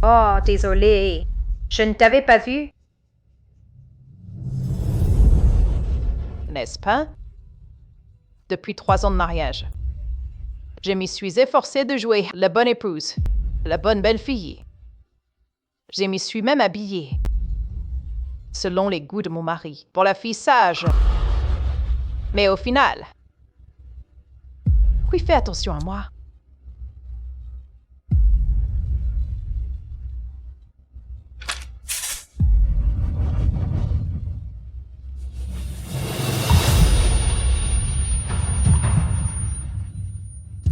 Oh, désolé. Je ne t'avais pas vu. N'est-ce pas? Depuis 3 ans de mariage. Je m'y suis efforcée de jouer la bonne épouse, la bonne belle-fille. Je m'y suis même habillée, selon les goûts de mon mari, pour la fille sage. Mais au final, qui fait attention à moi?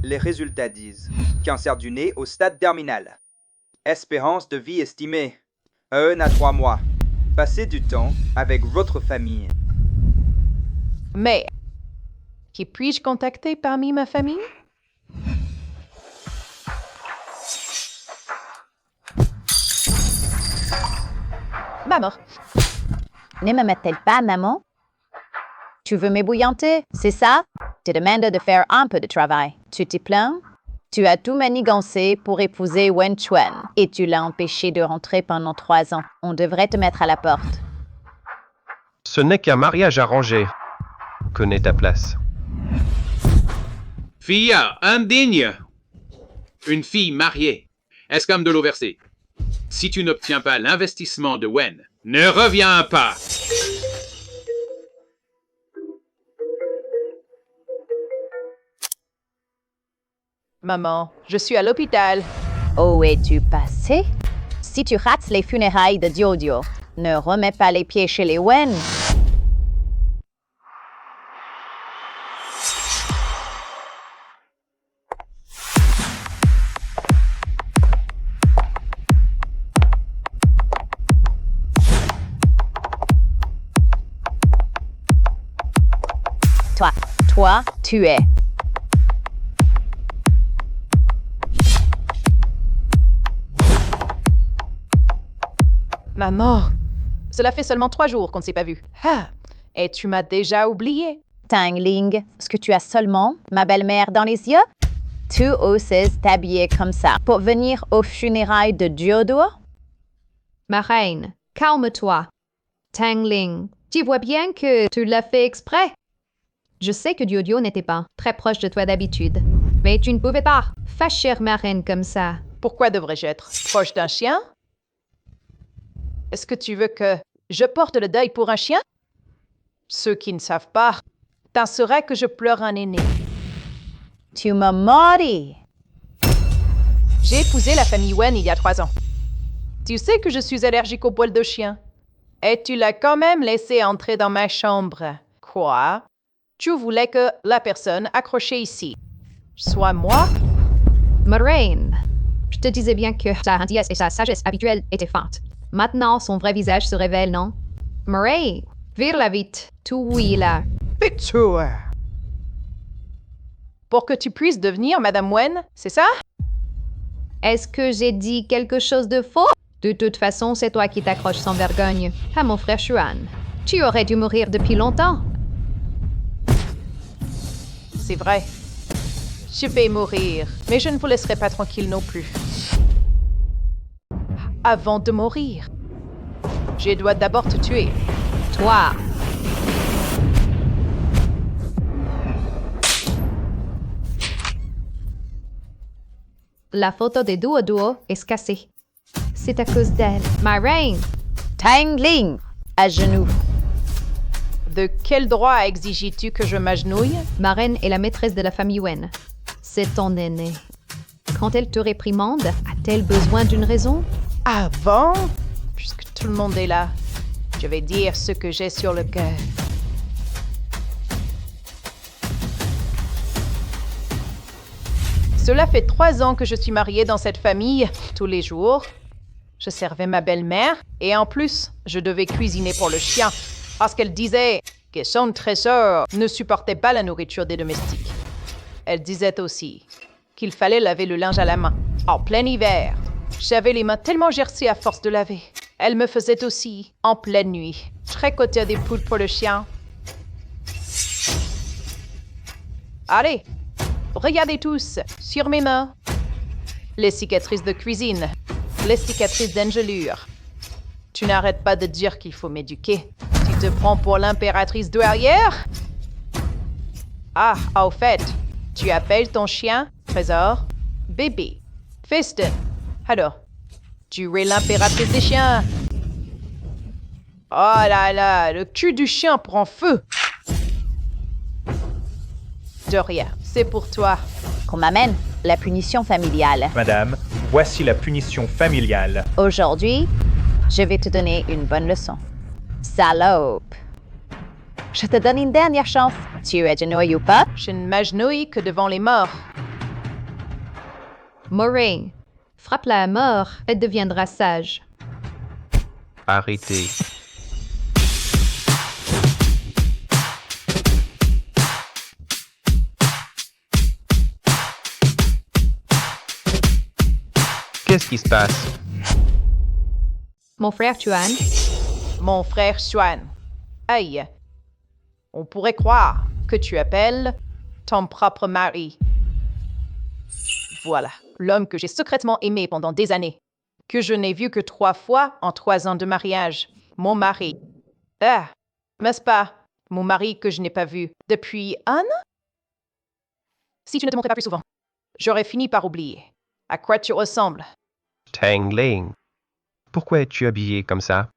Les résultats disent cancer du nez au stade terminal. Espérance de vie estimée 1 à 3 mois. Passez du temps avec votre famille. Mais, qui puis-je contacter parmi ma famille? Maman. Ne me met-elle pas, maman? Tu veux m'ébouillanter, c'est ça? Tu demandes de faire un peu de travail. Tu t'y plains? Tu as tout manigancé pour épouser Wen Chuan et tu l'as empêché de rentrer pendant 3 ans. On devrait te mettre à la porte. Ce n'est qu'un mariage arrangé. Connais ta place. Fille indigne. Une fille mariée. Est-ce comme de l'eau versée? Si tu n'obtiens pas l'investissement de Wen, ne reviens pas. Maman, je suis à l'hôpital. Où es-tu passé? Si tu rates les funérailles de Diodio, ne remets pas les pieds chez les Wen. Toi, tu es. Maman, cela fait seulement 3 jours qu'on ne s'est pas vu. Ah, et tu m'as déjà oublié. Tang Ling, est-ce que tu as seulement ma belle-mère dans les yeux? Tu oses t'habiller comme ça pour venir aux funérailles de Diodo? Ma reine, calme-toi. Tang Ling, tu vois bien que tu l'as fait exprès. Je sais que Diodio n'était pas très proche de toi d'habitude, mais tu ne pouvais pas fâcher ma reine comme ça. Pourquoi devrais-je être proche d'un chien? Est-ce que tu veux que je porte le deuil pour un chien? Ceux qui ne savent pas, penserait que je pleure un aîné. Tu m'as menti. J'ai épousé la famille Wen il y a 3 ans. Tu sais que je suis allergique aux poils de chien. Et tu l'as quand même laissé entrer dans ma chambre. Quoi? Tu voulais que la personne accrochée ici soit moi? Ma reine, je te disais bien que sa gentillesse et sa sagesse habituelle étaient feintes. Maintenant, son vrai visage se révèle, non? Murray, vire-la vite. Tout oui, là. Péture! Pour que tu puisses devenir Madame Wen, c'est ça? Est-ce que j'ai dit quelque chose de faux? De toute façon, c'est toi qui t'accroches sans vergogne à mon frère Xuan. Tu aurais dû mourir depuis longtemps. C'est vrai. Je vais mourir, mais je ne vous laisserai pas tranquille non plus. Avant de mourir, je dois d'abord te tuer. Toi. La photo des duo est cassée. C'est à cause d'elle. Ma reine! Tang Ling, à genoux. De quel droit exiges-tu que je m'agenouille? Ma reine est la maîtresse de la famille Wen. C'est ton aînée. Quand elle te réprimande, a-t-elle besoin d'une raison? Avant, puisque tout le monde est là, je vais dire ce que j'ai sur le cœur. Cela fait 3 ans que je suis mariée dans cette famille, tous les jours. Je servais ma belle-mère et en plus, je devais cuisiner pour le chien parce qu'elle disait que son trésor ne supportait pas la nourriture des domestiques. Elle disait aussi qu'il fallait laver le linge à la main, en plein hiver. J'avais les mains tellement gercées à force de laver. Elle me faisait aussi, en pleine nuit, tricoter des poules pour le chien. Allez, regardez tous, sur mes mains, les cicatrices de cuisine. les cicatrices d'engelure. Tu n'arrêtes pas de dire qu'il faut m'éduquer. Tu te prends pour l'impératrice douairière? Ah, au fait, tu appelles ton chien, Trésor, bébé, Feston. Alors, tu es l'impératrice des chiens. Oh là là, le cul du chien prend feu. De rien, c'est pour toi. Qu'on m'amène la punition familiale. Madame, voici la punition familiale. Aujourd'hui, je vais te donner une bonne leçon. Salope. Je te donne une dernière chance. Tu es genouille ou pas? Je ne m'agenouille que devant les morts. Moray, frappe-la à mort, elle deviendra sage. Arrêtez. Qu'est-ce qui se passe? Mon frère Tuan, Mon frère Swan. Aïe. On pourrait croire que tu appelles ton propre mari. Voilà, l'homme que j'ai secrètement aimé pendant des années, que je n'ai vu que 3 fois en 3 ans de mariage. Mon mari. Ah, n'est-ce pas? Mon mari que je n'ai pas vu depuis 1 an? Si tu ne te montrais pas plus souvent, j'aurais fini par oublier. À quoi tu ressembles? Tang Ling. Pourquoi es-tu habillé comme ça?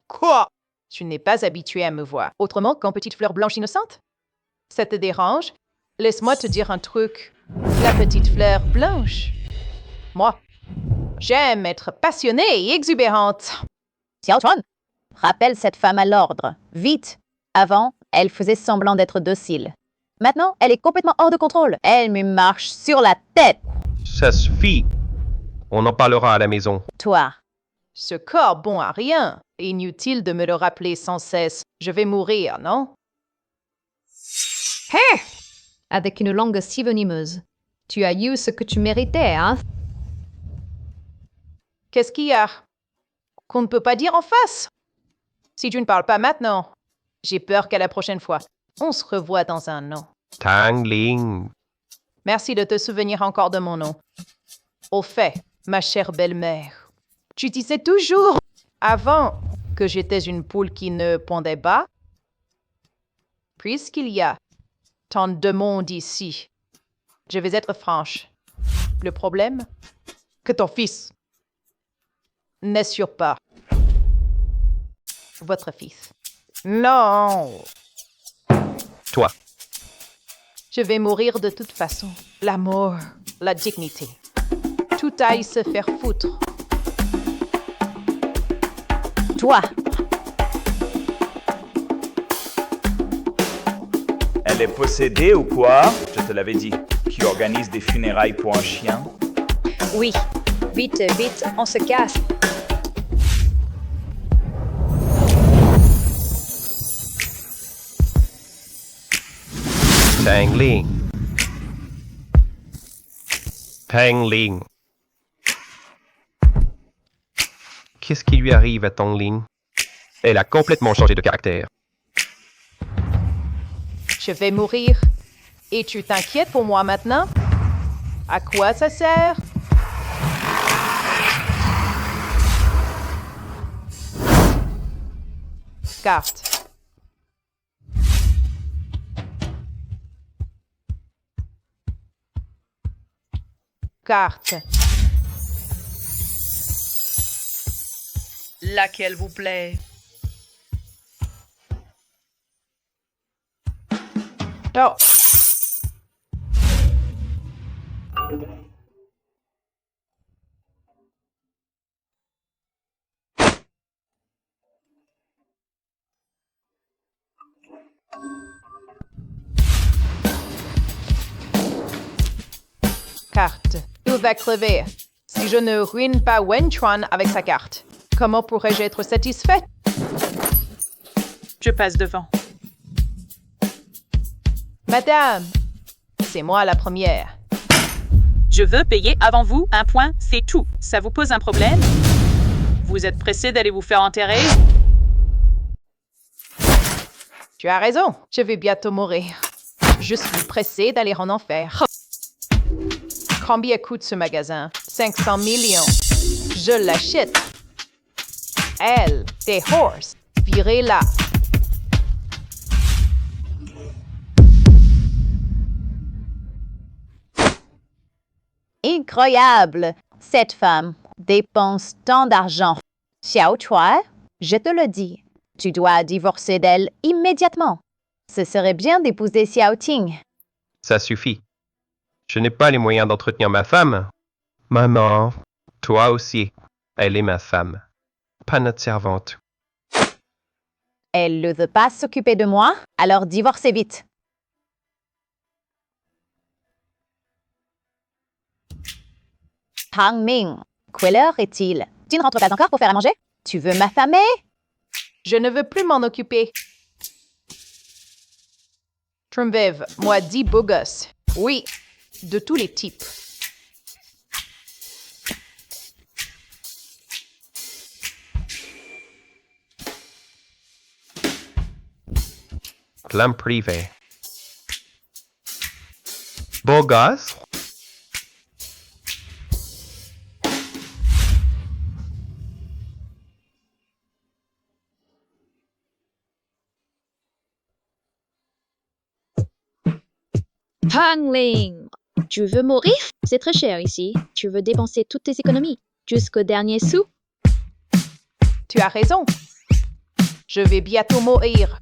Quoi? Tu n'es pas habitué à me voir autrement qu'en petite fleur blanche innocente? Ça te dérange? Laisse-moi te dire un truc. La petite fleur blanche. Moi, j'aime être passionnée et exubérante. Xiao Chuan, rappelle cette femme à l'ordre. Vite. Avant, elle faisait semblant d'être docile. Maintenant, elle est complètement hors de contrôle. Elle me marche sur la tête. Ça suffit. On en parlera à la maison. Toi, Ce corps bon à rien. Inutile de me le rappeler sans cesse. Je vais mourir, non? hé! Avec une langue si venimeuse. Tu as eu ce que tu méritais, hein? Qu'est-ce qu'il y a? Qu'on ne peut pas dire en face? Si tu ne parles pas maintenant, j'ai peur qu'à la prochaine fois, on se revoie dans un an. Tang Ling. Merci de te souvenir encore de mon nom. Au fait, ma chère belle-mère, tu disais toujours, avant, que j'étais une poule qui ne pondait pas. Puisqu'il y a tant de monde ici, je vais être franche. Le problème, que ton fils n'assure pas. Votre fils. Non! Toi. Je vais mourir de toute façon. L'amour, la dignité. Tout aille se faire foutre. toi. Elle est possédée ou quoi? Je te l'avais dit. Qui organise des funérailles pour un chien? Oui. Vite, vite, on se casse. Tang Ling. Tang Ling. Qu'est-ce qui lui arrive à Tang Ling? Elle a complètement changé de caractère. Je vais mourir. Et tu t'inquiètes pour moi maintenant? À quoi ça sert? Carte. Carte. Laquelle vous plaît? Oh. Carte. Tout va crever. Si je ne ruine pas Wen Chuan avec sa carte, comment pourrais-je être satisfaite? Je passe devant. Madame, c'est moi la première. Je veux payer avant vous, un point, c'est tout. Ça vous pose un problème? Vous êtes pressé d'aller vous faire enterrer? Tu as raison, je vais bientôt mourir. Je suis pressée d'aller en enfer. Combien coûte ce magasin? 500 millions. Je l'achète. Elle, des horses, virez-la. Incroyable! Cette femme dépense tant d'argent. Xiao Chua, je te le dis, tu dois divorcer d'elle immédiatement. Ce serait bien d'épouser Xiao Ting. Ça suffit. Je n'ai pas les moyens d'entretenir ma femme. Maman, toi aussi. Elle est ma femme, pas notre servante. Elle ne veut pas s'occuper de moi, alors divorcez vite. Hang Ming, quelle heure est-il? Tu ne rentres pas encore pour faire à manger? Tu veux m'affamer? Je ne veux plus m'en occuper. Trumbev, moi 10 beaux gosses. Oui, de tous les types. Plan privé. Beau gosse? Hang Ling, tu veux mourir? C'est très cher ici. Tu veux dépenser toutes tes économies, jusqu'au dernier sou? Tu as raison. Je vais bientôt mourir.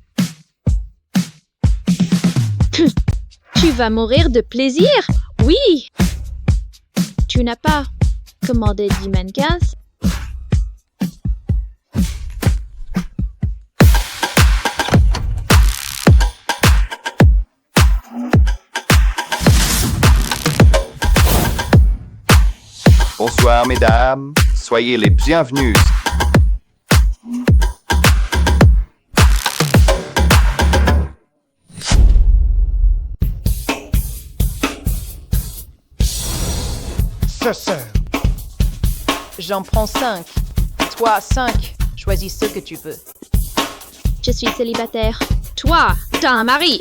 Tu vas mourir de plaisir? Oui! Tu n'as pas commandé 10 mannequins? Bonsoir, mesdames. Soyez les bienvenus. J'en prends 5. Toi, 5. Choisis ce que tu veux. Je suis célibataire. Toi, t'as un mari.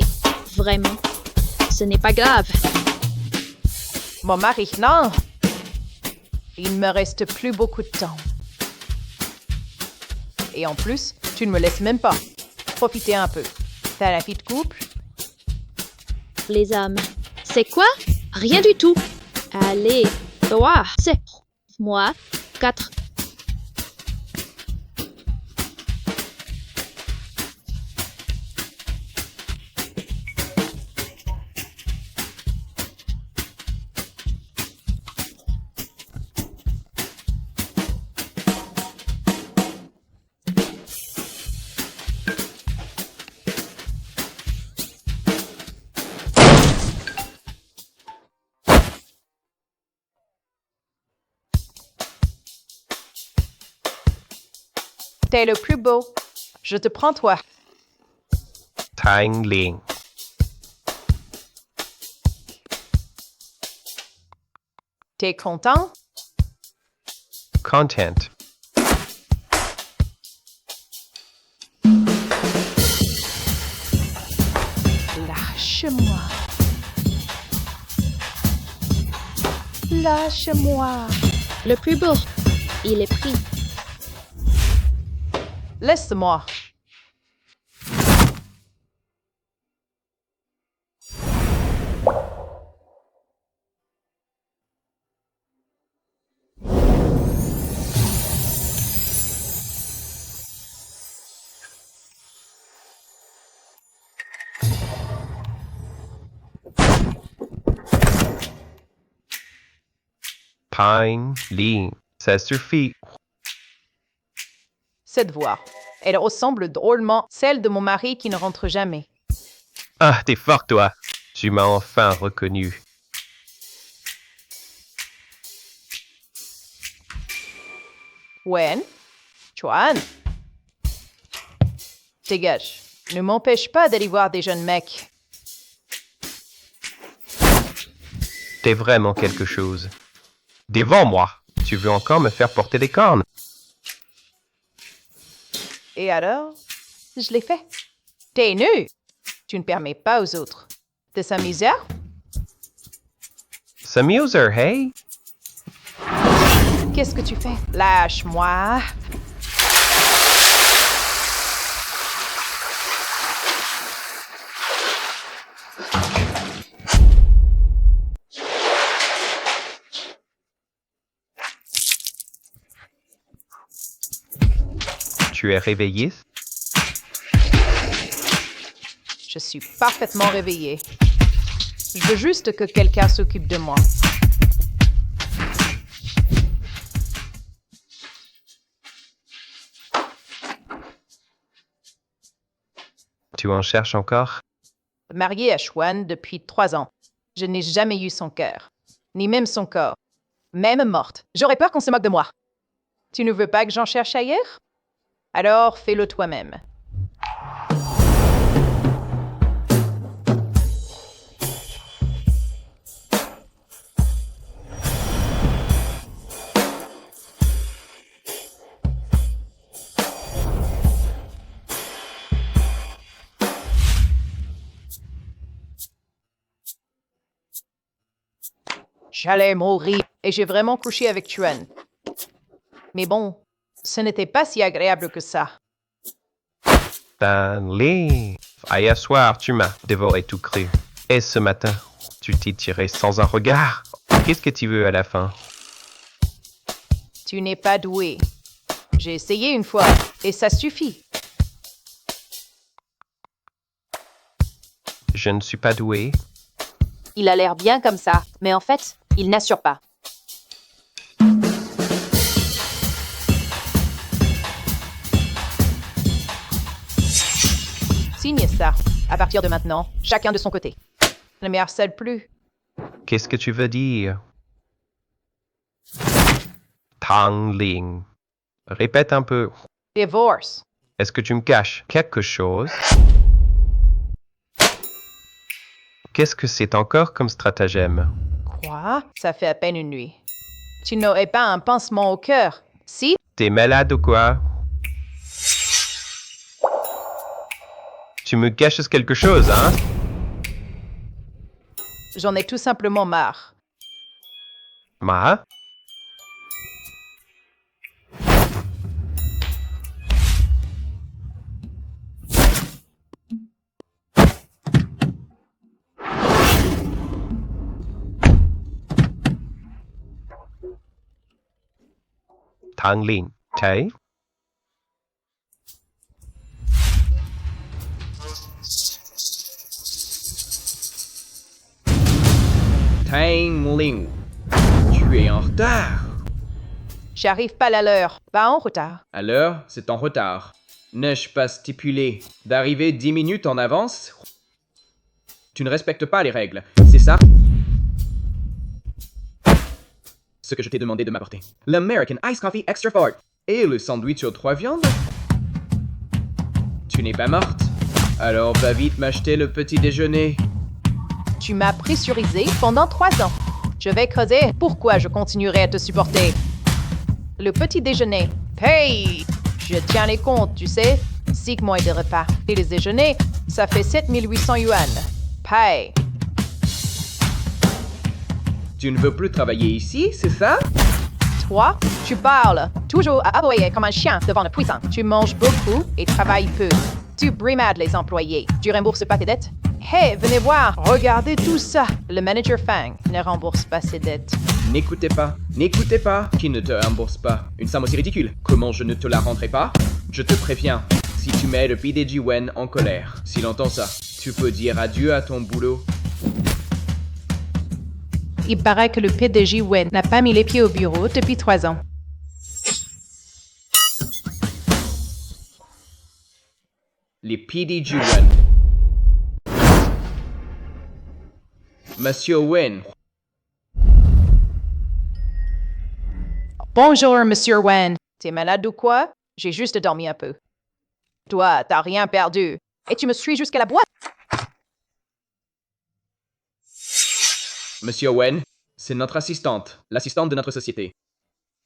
Vraiment, ce n'est pas grave. Mon mari, non. Il ne me reste plus beaucoup de temps. Et en plus, tu ne me laisses même pas. Profitez un peu. T'as la vie de couple? Les hommes. C'est quoi? Rien du tout. Allez, toi, c'est moi, 4. T'es le plus beau. Je te prends toi. Tang Ling. T'es content? Content. Lâche-moi. Lâche-moi. Le plus beau. Il est pris. Laisse-moi. Tang Ling. Ça suffit. Cette voix. Elle ressemble drôlement celle de mon mari qui ne rentre jamais. Ah, t'es fort, toi. Tu m'as enfin reconnu. Wen? Chuan? Dégage. Ne m'empêche pas d'aller voir des jeunes mecs. T'es vraiment quelque chose. Devant moi. Tu veux encore me faire porter des cornes? Et alors? Je l'ai fait. T'es nu. Tu ne permets pas aux autres de s'amuser? S'amuser, hey? Qu'est-ce que tu fais? Lâche-moi. Tu es réveillé? Je suis parfaitement réveillée. Je veux juste que quelqu'un s'occupe de moi. Tu en cherches encore? Mariée à Schwan depuis 3 ans. Je n'ai jamais eu son cœur, ni même son corps. Même morte. J'aurais peur qu'on se moque de moi. Tu ne veux pas que j'en cherche ailleurs? Alors fais-le toi-même. J'allais mourir et j'ai vraiment couché avec Chuan. Mais bon, ce n'était pas si agréable que ça. Stanley! Hier soir, tu m'as dévoré tout cru. Et ce matin, tu t'es tiré sans un regard. Qu'est-ce que tu veux à la fin? Tu n'es pas doué. J'ai essayé une fois et ça suffit. Je ne suis pas doué. Il a l'air bien comme ça, mais en fait, il n'assure pas. Signe ça. À partir de maintenant, chacun de son côté. Ne me harcèle plus. Qu'est-ce que tu veux dire? Tang Ling. Répète un peu. Divorce. Est-ce que tu me caches quelque chose? Qu'est-ce que c'est encore comme stratagème? Quoi? Ça fait à peine une nuit. Tu n'aurais pas un pansement au cœur, si? T'es malade ou quoi? Tu me caches quelque chose, hein? J'en ai tout simplement marre. Ma? Tang Ling, Tay? Tang Ling, tu es en retard. J'arrive pas à l'heure, pas en retard. À l'heure, c'est en retard. N'ai-je pas stipulé d'arriver 10 minutes en avance? Tu ne respectes pas les règles, c'est ça? Ce que je t'ai demandé de m'apporter. L'American Iced Coffee Extra Fort. Et le sandwich aux 3 viandes? Tu n'es pas morte? Alors va vite m'acheter le petit déjeuner. Tu m'as pressurisé pendant 3 ans. Je vais creuser pourquoi je continuerai à te supporter. Le petit déjeuner. Hey! Je tiens les comptes, tu sais. 6 mois de repas. Et les déjeuners, ça fait 7800 yuan. Paye. Tu ne veux plus travailler ici, c'est ça? Toi, tu parles toujours à aboyer comme un chien devant le puissant. Tu manges beaucoup et travailles peu. Tu brimades les employés. Tu rembourses pas tes dettes? Hey, venez voir, regardez tout ça. Le manager Fang ne rembourse pas ses dettes. N'écoutez pas, qui ne te rembourse pas. Une somme aussi ridicule. Comment je ne te la rendrai pas? Je te préviens, si tu mets le PDG Wen en colère, s'il entend ça, tu peux dire adieu à ton boulot. Il paraît que le PDG Wen n'a pas mis les pieds au bureau depuis 3 ans. Les PDG Wen. Monsieur Wen. Bonjour, Monsieur Wen. T'es malade ou quoi? J'ai juste dormi un peu. Toi, t'as rien perdu. Et tu me suis jusqu'à la boîte. Monsieur Wen, c'est notre assistante, l'assistante de notre société.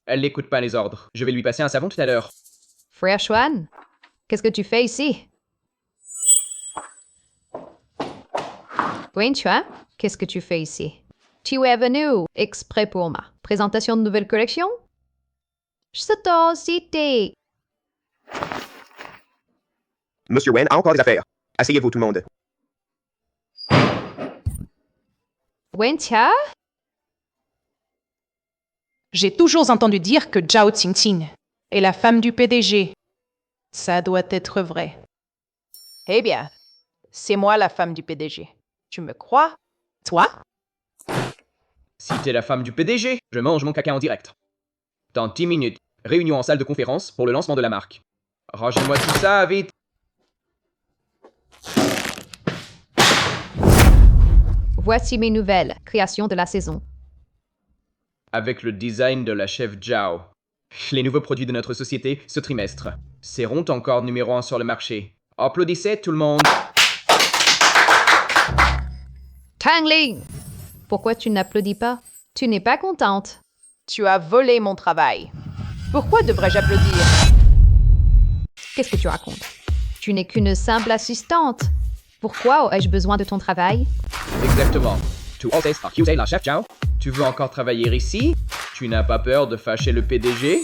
Elle n'écoute pas les ordres. Je vais lui passer un savon tout à l'heure. Frère Chuan, qu'est-ce que tu fais ici? Gwen Chuan, qu'est-ce que tu fais ici? Tu es venu exprès pour ma présentation de nouvelle collection? Cité. Monsieur Wen a encore des affaires. Asseyez-vous tout le monde. Wentia? J'ai toujours entendu dire que Zhao Qingqing est la femme du PDG. Ça doit être vrai. Eh bien, c'est moi la femme du PDG. Tu me crois? Toi? Si t'es la femme du PDG, je mange mon caca en direct. Dans 10 minutes, réunion en salle de conférence pour le lancement de la marque. Rangez-moi tout ça, vite. Voici mes nouvelles créations de la saison. Avec le design de la chef Zhao. Les nouveaux produits de notre société ce trimestre seront encore numéro 1 sur le marché. Applaudissez tout le monde. Tangling! Pourquoi tu n'applaudis pas? Tu n'es pas contente. Tu as volé mon travail. Pourquoi devrais-je applaudir? Qu'est-ce que tu racontes? Tu n'es qu'une simple assistante. Pourquoi aurais-je besoin de ton travail? Exactement. Tu oses accuser la chef Zhao? Tu veux encore travailler ici? Tu n'as pas peur de fâcher le PDG?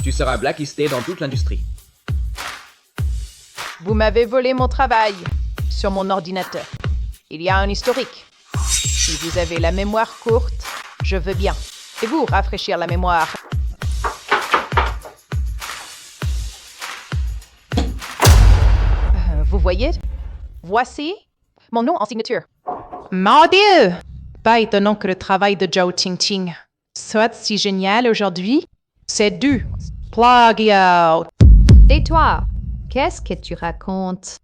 Tu seras blacklisté dans toute l'industrie. Vous m'avez volé mon travail sur mon ordinateur. Il y a un historique. Si vous avez la mémoire courte, je veux bien. Et vous rafraîchir la mémoire. Vous voyez? Voici mon nom en signature. Mon Dieu! Pas étonnant que le travail de Zhao Qingqing soit si génial aujourd'hui. C'est du plagiat. Tais-toi! Qu'est-ce que tu racontes?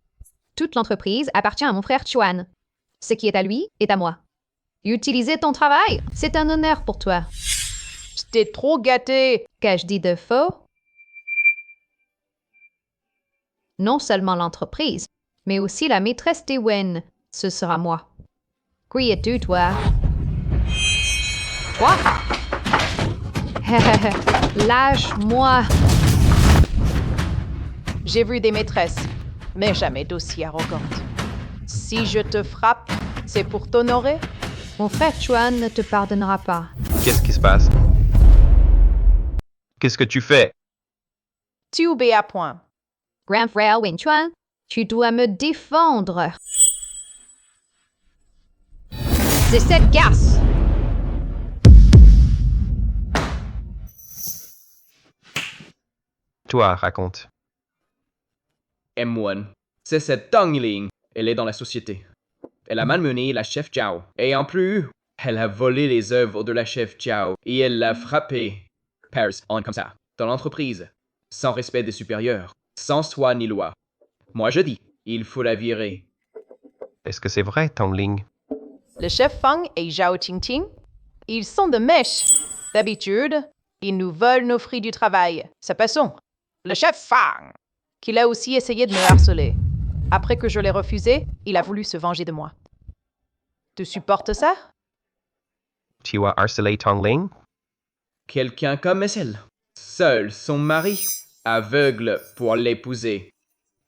Toute l'entreprise appartient à mon frère Chuan. Ce qui est à lui est à moi. Utiliser ton travail, c'est un honneur pour toi. T'es trop gâté. Qu'ai-je dit de faux? Non seulement l'entreprise, mais aussi la maîtresse des Wen. Ce sera moi. Qui es-tu, toi? Quoi? Lâche-moi! J'ai vu des maîtresses, mais jamais d'aussi arrogantes. Si je te frappe, c'est pour t'honorer? Mon frère Chuan ne te pardonnera pas. Qu'est-ce qui se passe? Qu'est-ce que tu fais? Tu obéis à point. Grand frère Wen Chuan, tu dois me défendre. C'est cette garce! Toi, raconte. M1. C'est cette Tangling. Elle est dans la société. Elle a malmené la chef Zhao. Et en plus, elle a volé les œuvres de la chef Zhao. Et elle l'a frappé. Paris, on comme ça. Dans l'entreprise. Sans respect des supérieurs. Sans soi ni loi. Moi je dis, il faut la virer. Est-ce que c'est vrai, Tangling? Le chef Fang et Zhao Qingqing, ils sont de mèche. D'habitude, ils nous volent nos fruits du travail. C'est passons. Le chef Fang, qu'il a aussi essayé de me harceler. Après que je l'ai refusé, il a voulu se venger de moi. Tu supportes ça? Tu as harcelé Tangling? Quelqu'un comme elle. Seul son mari. Aveugle pour l'épouser.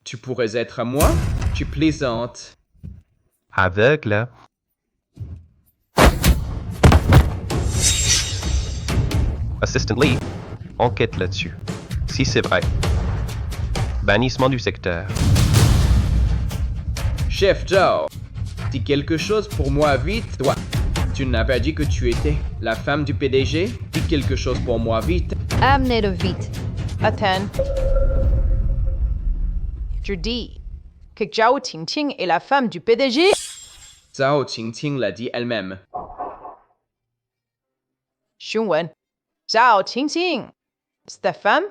Tu pourrais être à moi? Tu plaisantes. Aveugle? Assistant Lee, enquête là-dessus. Si c'est vrai. Bannissement du secteur. Chef Zhao, dis quelque chose pour moi vite, toi. Tu n'as pas dit que tu étais la femme du PDG? Dis quelque chose pour moi vite. Amenez-le vite. Attends. Je dis que Zhao Qingqing est la femme du PDG? Zhao Qingqing l'a dit elle-même. Xunwen, Zhao Qingqing, c'est ta femme?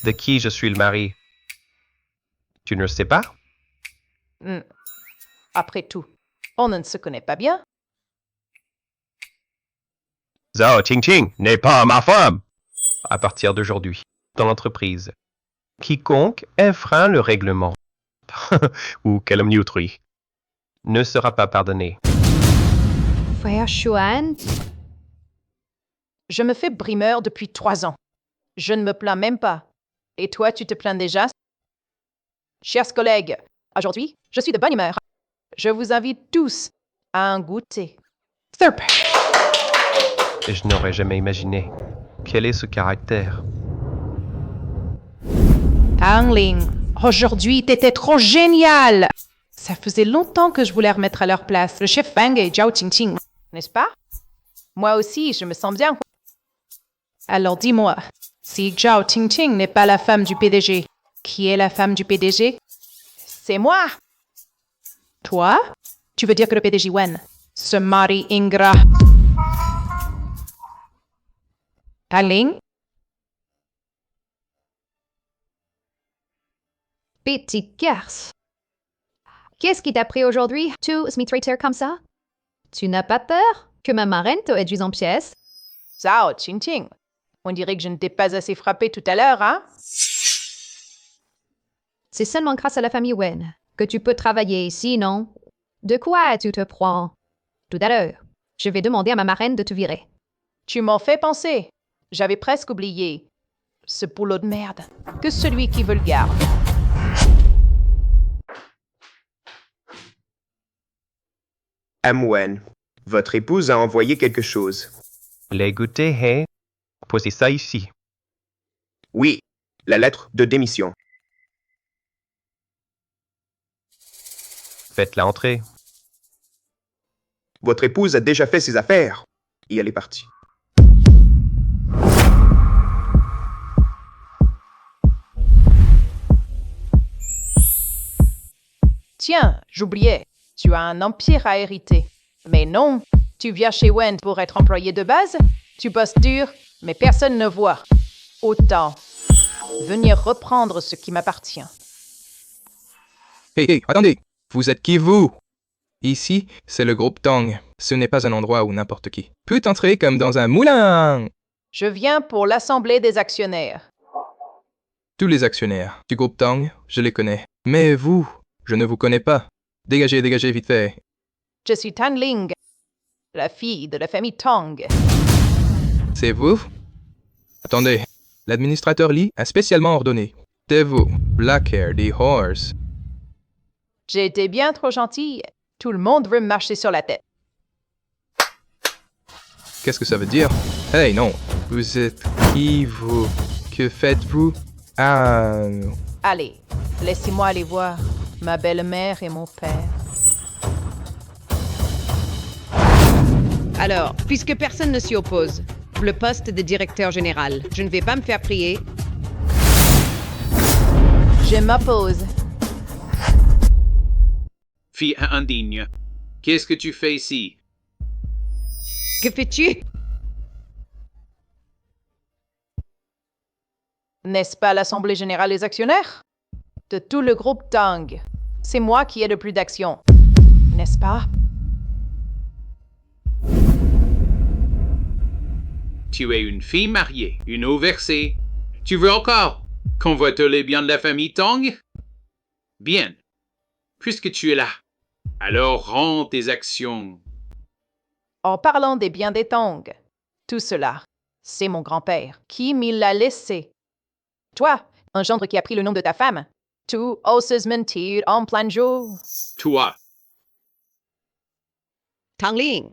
De qui je suis le mari? Tu ne le sais pas? Après tout, on ne se connaît pas bien. Zhao Qingqing n'est pas ma femme! À partir d'aujourd'hui, dans l'entreprise, quiconque enfreint le règlement ou calomnie autrui ne sera pas pardonné. Frère Chuan? Je me fais brimeur depuis 3 ans. Je ne me plains même pas. Et toi, tu te plains déjà? Chers collègues, aujourd'hui, je suis de bonne humeur. Je vous invite tous à un goûter. Super. Je n'aurais jamais imaginé. Quel est ce caractère? Tang Ling, aujourd'hui, t'étais trop génial! Ça faisait longtemps que je voulais remettre à leur place le chef Fang et Zhao Qingqing, n'est-ce pas? Moi aussi, je me sens bien. Alors dis-moi, si Zhao Qingqing n'est pas la femme du PDG, qui est la femme du PDG? C'est moi! Toi? Tu veux dire que le PDG Wen, ce mari ingrat. Tang Ling? Petite garce. Qu'est-ce qui t'a pris aujourd'hui? Tu me traites comme ça? Tu n'as pas peur que ma marraine te réduise en pièces? Zhao Qingqing, on dirait que je ne t'ai pas assez frappé tout à l'heure, hein? C'est seulement grâce à la famille Wen que tu peux travailler ici, non? De quoi tu te prends? Tout à l'heure, je vais demander à ma marraine de te virer. Tu m'en fais penser. J'avais presque oublié. Ce boulot de merde. Que celui qui veut le garde. Wen, votre épouse a envoyé quelque chose. Les goûters, hein? Posez ça ici. Oui, la lettre de démission. Faites-la entrer. Votre épouse a déjà fait ses affaires. Et elle est partie. Tiens, j'oubliais. Tu as un empire à hériter. Mais non, tu viens chez Wen pour être employé de base. Tu bosses dur, mais personne ne voit. Autant venir reprendre ce qui m'appartient. Hey, attendez! Vous êtes qui, vous? Ici, c'est le groupe Tang. Ce n'est pas un endroit où n'importe qui peut entrer comme dans un moulin! Je viens pour l'assemblée des actionnaires. Tous les actionnaires du groupe Tang, je les connais. Mais vous, je ne vous connais pas. Dégagez, dégagez vite fait. Je suis Tang Ling, la fille de la famille Tang. C'est vous? Attendez, l'administrateur Li a spécialement ordonné. C'est vous, Blackhair des Horse. J'ai été bien trop gentille. Tout le monde veut me marcher sur la tête. Qu'est-ce que ça veut dire? Hey, non. Vous êtes qui, vous? Que faites-vous? Ah... Allez, laissez-moi aller voir ma belle-mère et mon père. Alors, puisque personne ne s'y oppose, le poste de directeur général, je ne vais pas me faire prier. Je m'oppose. Fille indigne, qu'est-ce que tu fais ici? Que fais-tu? N'est-ce pas l'Assemblée générale des actionnaires? De tout le groupe Tang. C'est moi qui ai le plus d'actions. N'est-ce pas? Tu es une fille mariée, une eau versée. Tu veux encore qu'on vote les biens de la famille Tang? Bien. Puisque tu es là, alors rends tes actions. En parlant des biens des Tang, tout cela, c'est mon grand-père qui m'y l'a laissé. Toi, un gendre qui a pris le nom de ta femme, tu oses mentir en plein jour. Toi. Tang Ling,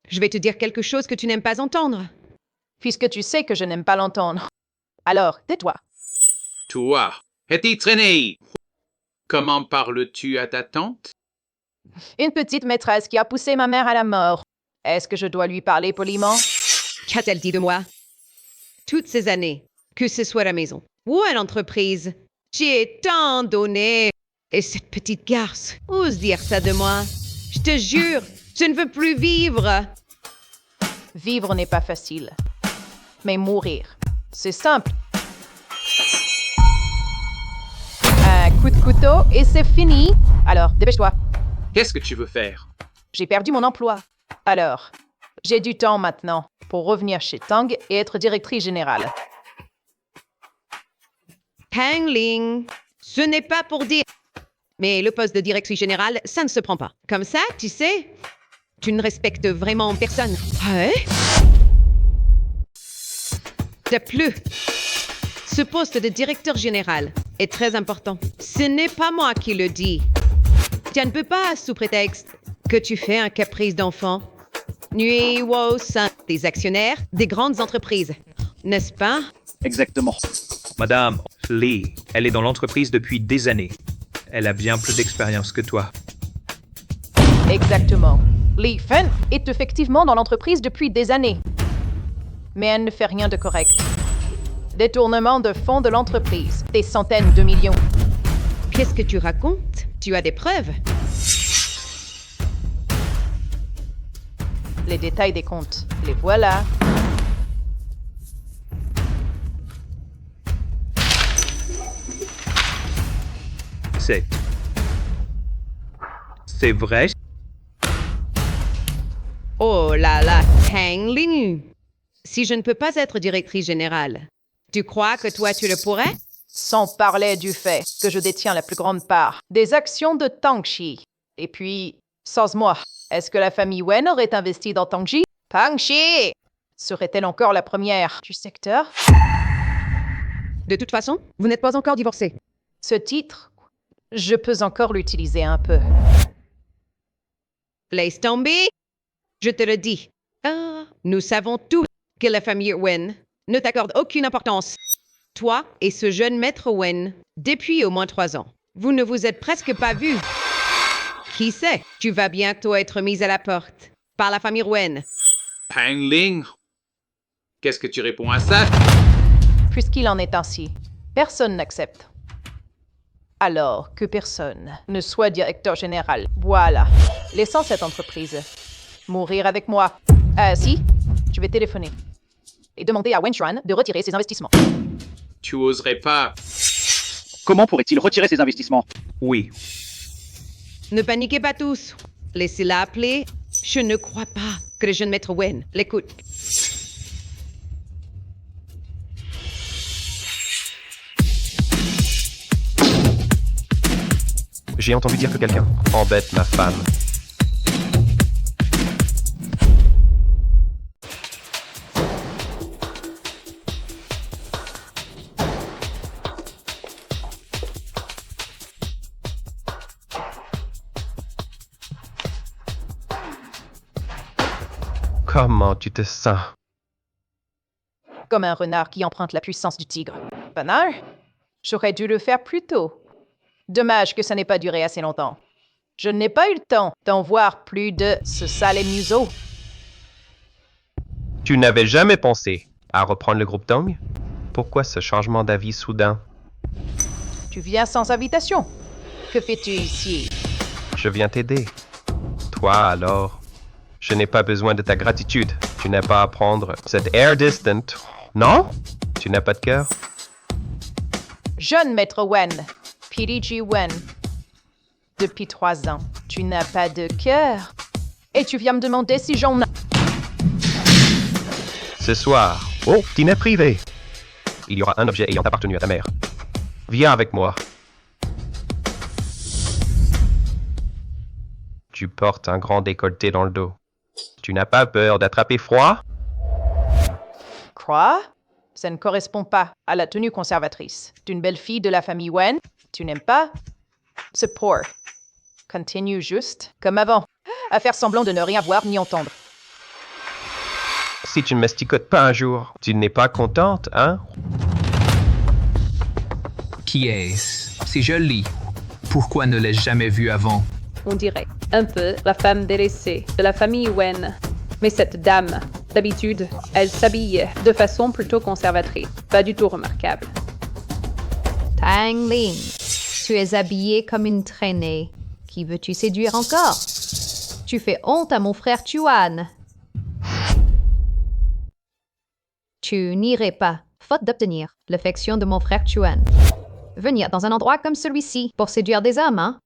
je vais te dire quelque chose que tu n'aimes pas entendre. Puisque tu sais que je n'aime pas l'entendre. Alors, tais-toi. Toi, es-tu traîné? Comment parles-tu à ta tante? Une petite maîtresse qui a poussé ma mère à la mort. Est-ce que je dois lui parler poliment? Qu'a-t-elle dit de moi? Toutes ces années, que ce soit à la maison ou à l'entreprise, j'ai tant donné. Et cette petite garce ose dire ça de moi. Je te jure, je ne veux plus vivre. Vivre n'est pas facile. Mais mourir, c'est simple. Un coup de couteau et c'est fini. Alors, dépêche-toi. Qu'est-ce que tu veux faire? J'ai perdu mon emploi. Alors, j'ai du temps maintenant pour revenir chez Tang et être directrice générale. Tang Ling, ce n'est pas pour dire. Mais le poste de directrice générale, ça ne se prend pas. Comme ça, tu sais, tu ne respectes vraiment personne. Ouais? De plus, ce poste de directeur général est très important. Ce n'est pas moi qui le dis. Ça ne peut pas, sous prétexte que tu fais un caprice d'enfant. Nuit au sein des actionnaires des grandes entreprises, n'est-ce pas? Exactement. Madame Lee, elle est dans l'entreprise depuis des années. Elle a bien plus d'expérience que toi. Exactement. Lee Fen est effectivement dans l'entreprise depuis des années. Mais elle ne fait rien de correct. Détournement de fonds de l'entreprise, des centaines de millions. Qu'est-ce que tu racontes? Tu as des preuves? Les détails des comptes, les voilà. C'est vrai? Oh là là, Tang Ling. Si je ne peux pas être directrice générale, tu crois que toi tu le pourrais? Sans parler du fait que je détiens la plus grande part des actions de Tangxi. Et puis, sans moi, est-ce que la famille Wen aurait investi dans Tangxi? Tangxi serait-elle encore la première du secteur? De toute façon, vous n'êtes pas encore divorcé. Ce titre, je peux encore l'utiliser un peu. Laisse tomber. Je te le dis. Nous savons tous que la famille Wen ne t'accorde aucune importance. Toi et ce jeune maître Wen, depuis au moins 3 ans, vous ne vous êtes presque pas vus. Qui sait, tu vas bientôt être mise à la porte par la famille Wen. Tang Ling, qu'est-ce que tu réponds à ça? Puisqu'il en est ainsi, personne n'accepte. Alors que personne ne soit directeur général. Voilà. Laissons cette entreprise mourir avec moi. Si, je vais téléphoner et demander à Wen Xuan de retirer ses investissements. Tu oserais pas. Comment pourrait-il retirer ses investissements? Oui. Ne paniquez pas tous. Laissez-la appeler. Je ne crois pas que le jeune maître Wen l'écoute. J'ai entendu dire que quelqu'un embête ma femme. Comment tu te sens? Comme un renard qui emprunte la puissance du tigre. Banal? J'aurais dû le faire plus tôt. Dommage que ça n'ait pas duré assez longtemps. Je n'ai pas eu le temps d'en voir plus de ce sale museau. Tu n'avais jamais pensé à reprendre le groupe Tong? Pourquoi ce changement d'avis soudain? Tu viens sans invitation. Que fais-tu ici? Je viens t'aider. Toi, alors? Je n'ai pas besoin de ta gratitude. Tu n'as pas à prendre cet air distant. Non? Tu n'as pas de cœur? Jeune maître Wen, PDG Wen. Depuis 3 ans, tu n'as pas de cœur. Et tu viens me demander si j'en ai. Ce soir, au dîner privé, il y aura un objet ayant appartenu à ta mère. Viens avec moi. Tu portes un grand décolleté dans le dos. Tu n'as pas peur d'attraper froid? Quoi? Ça ne correspond pas à la tenue conservatrice d'une belle fille de la famille Wen. Tu n'aimes pas? C'est poor. Continue juste, comme avant, à faire semblant de ne rien voir ni entendre. Si tu ne m'esticotes pas un jour, tu n'es pas contente, hein? Qui est-ce? C'est joli. Pourquoi ne l'ai-je jamais vu avant? On dirait un peu la femme délaissée de la famille Wen. Mais cette dame, d'habitude, elle s'habille de façon plutôt conservatrice. Pas du tout remarquable. Tang Ling, tu es habillée comme une traînée. Qui veux-tu séduire encore? Tu fais honte à mon frère Chuan. Tu n'irais pas, faute d'obtenir l'affection de mon frère Chuan. Venir dans un endroit comme celui-ci pour séduire des hommes, hein?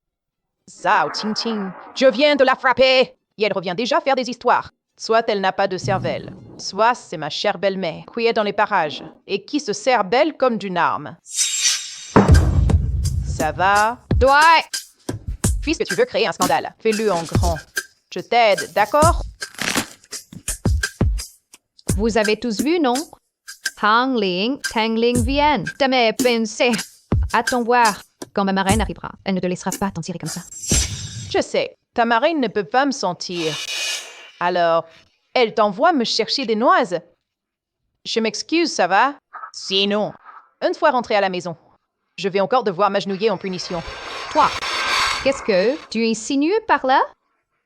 Zhao Qingqing, je viens de la frapper! Et elle revient déjà faire des histoires. Soit elle n'a pas de cervelle, soit c'est ma chère belle-mère qui est dans les parages et qui se sert belle comme d'une arme. Ça va? Ouais! Puisque tu veux créer un scandale, fais-le en grand. Je t'aide, d'accord? Vous avez tous vu, non? Tang Ling vienne. T'as pensé. Attends voir. Quand ma marraine arrivera, elle ne te laissera pas t'en tirer comme ça. Je sais, ta marraine ne peut pas me sentir. Alors, elle t'envoie me chercher des noises. Je m'excuse, ça va? Sinon, une fois rentrée à la maison, je vais encore devoir m'agenouiller en punition. Toi, qu'est-ce que tu insinues par là?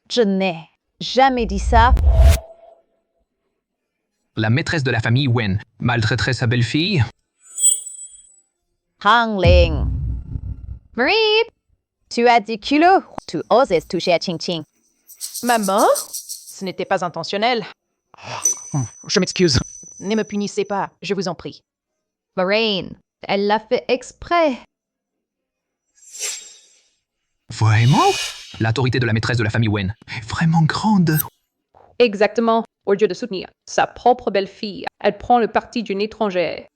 Je n'ai jamais dit ça. La maîtresse de la famille Wen maltraiterait sa belle-fille? Hang Ling, Marie! tu as du culot. Tu oses toucher à Ching Ching. Maman? Ce n'était pas intentionnel. Je m'excuse. Ne me punissez pas, je vous en prie. Lorraine, elle l'a fait exprès. Vraiment? L'autorité de la maîtresse de la famille Wen est vraiment grande. Exactement. Au lieu de soutenir sa propre belle-fille, elle prend le parti d'une étrangère.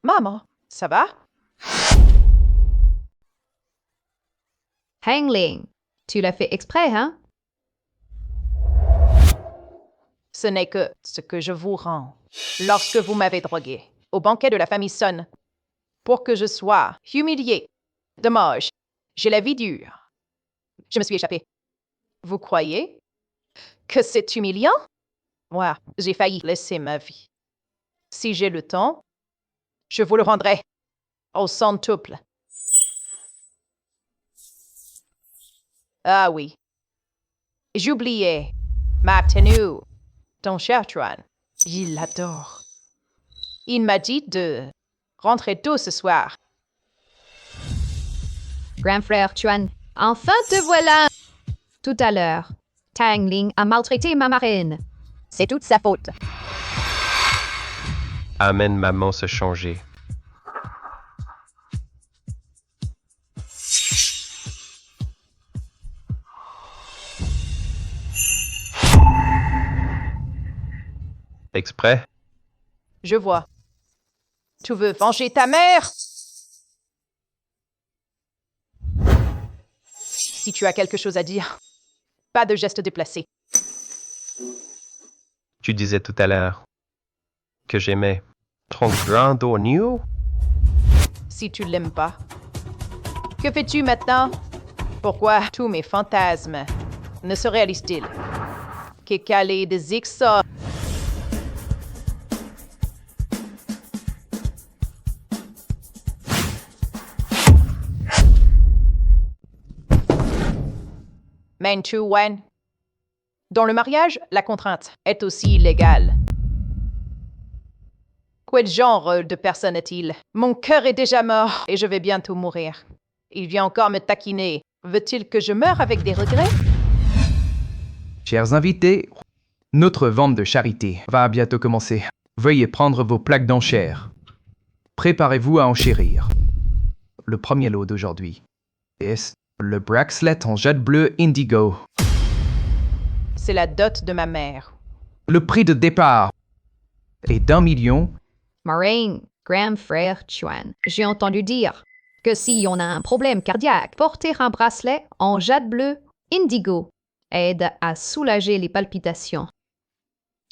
Maman, ça va? Hang Ling, tu l'as fait exprès, hein? Ce n'est que ce que je vous rends lorsque vous m'avez drogué au banquet de la famille Sun pour que je sois humilié. Dommage, j'ai la vie dure. Je me suis échappée. Vous croyez que c'est humiliant? Moi, j'ai failli laisser ma vie. Si j'ai le temps, je vous le rendrai au centuple. Ah oui. J'oubliais ma tenue. Ton cher Chuan, il l'adore. Il m'a dit de rentrer tôt ce soir. Grand frère Chuan, enfin te voilà! Tout à l'heure, Tang Ling a maltraité ma marraine. C'est toute sa faute. Amène maman se changer. Exprès? Je vois. Tu veux venger ta mère? Si tu as quelque chose à dire, pas de geste déplacé. Tu disais tout à l'heure que j'aimais ton grand dos nu? Si tu l'aimes pas. Que fais-tu maintenant? Pourquoi tous mes fantasmes ne se réalisent-ils que caler des zigzags? Manchu Wen. Dans le mariage, la contrainte est aussi illégale. Quel genre de personne est-il? Mon cœur est déjà mort et je vais bientôt mourir. Il vient encore me taquiner. Veut-il que je meure avec des regrets? Chers invités, notre vente de charité va bientôt commencer. Veuillez prendre vos plaques d'enchères. Préparez-vous à enchérir. Le premier lot d'aujourd'hui est le bracelet en jade bleu indigo. C'est la dot de ma mère. Le prix de départ est d'1 million. Marraine, grand frère Chuan, j'ai entendu dire que si on a un problème cardiaque, porter un bracelet en jade bleu indigo aide à soulager les palpitations.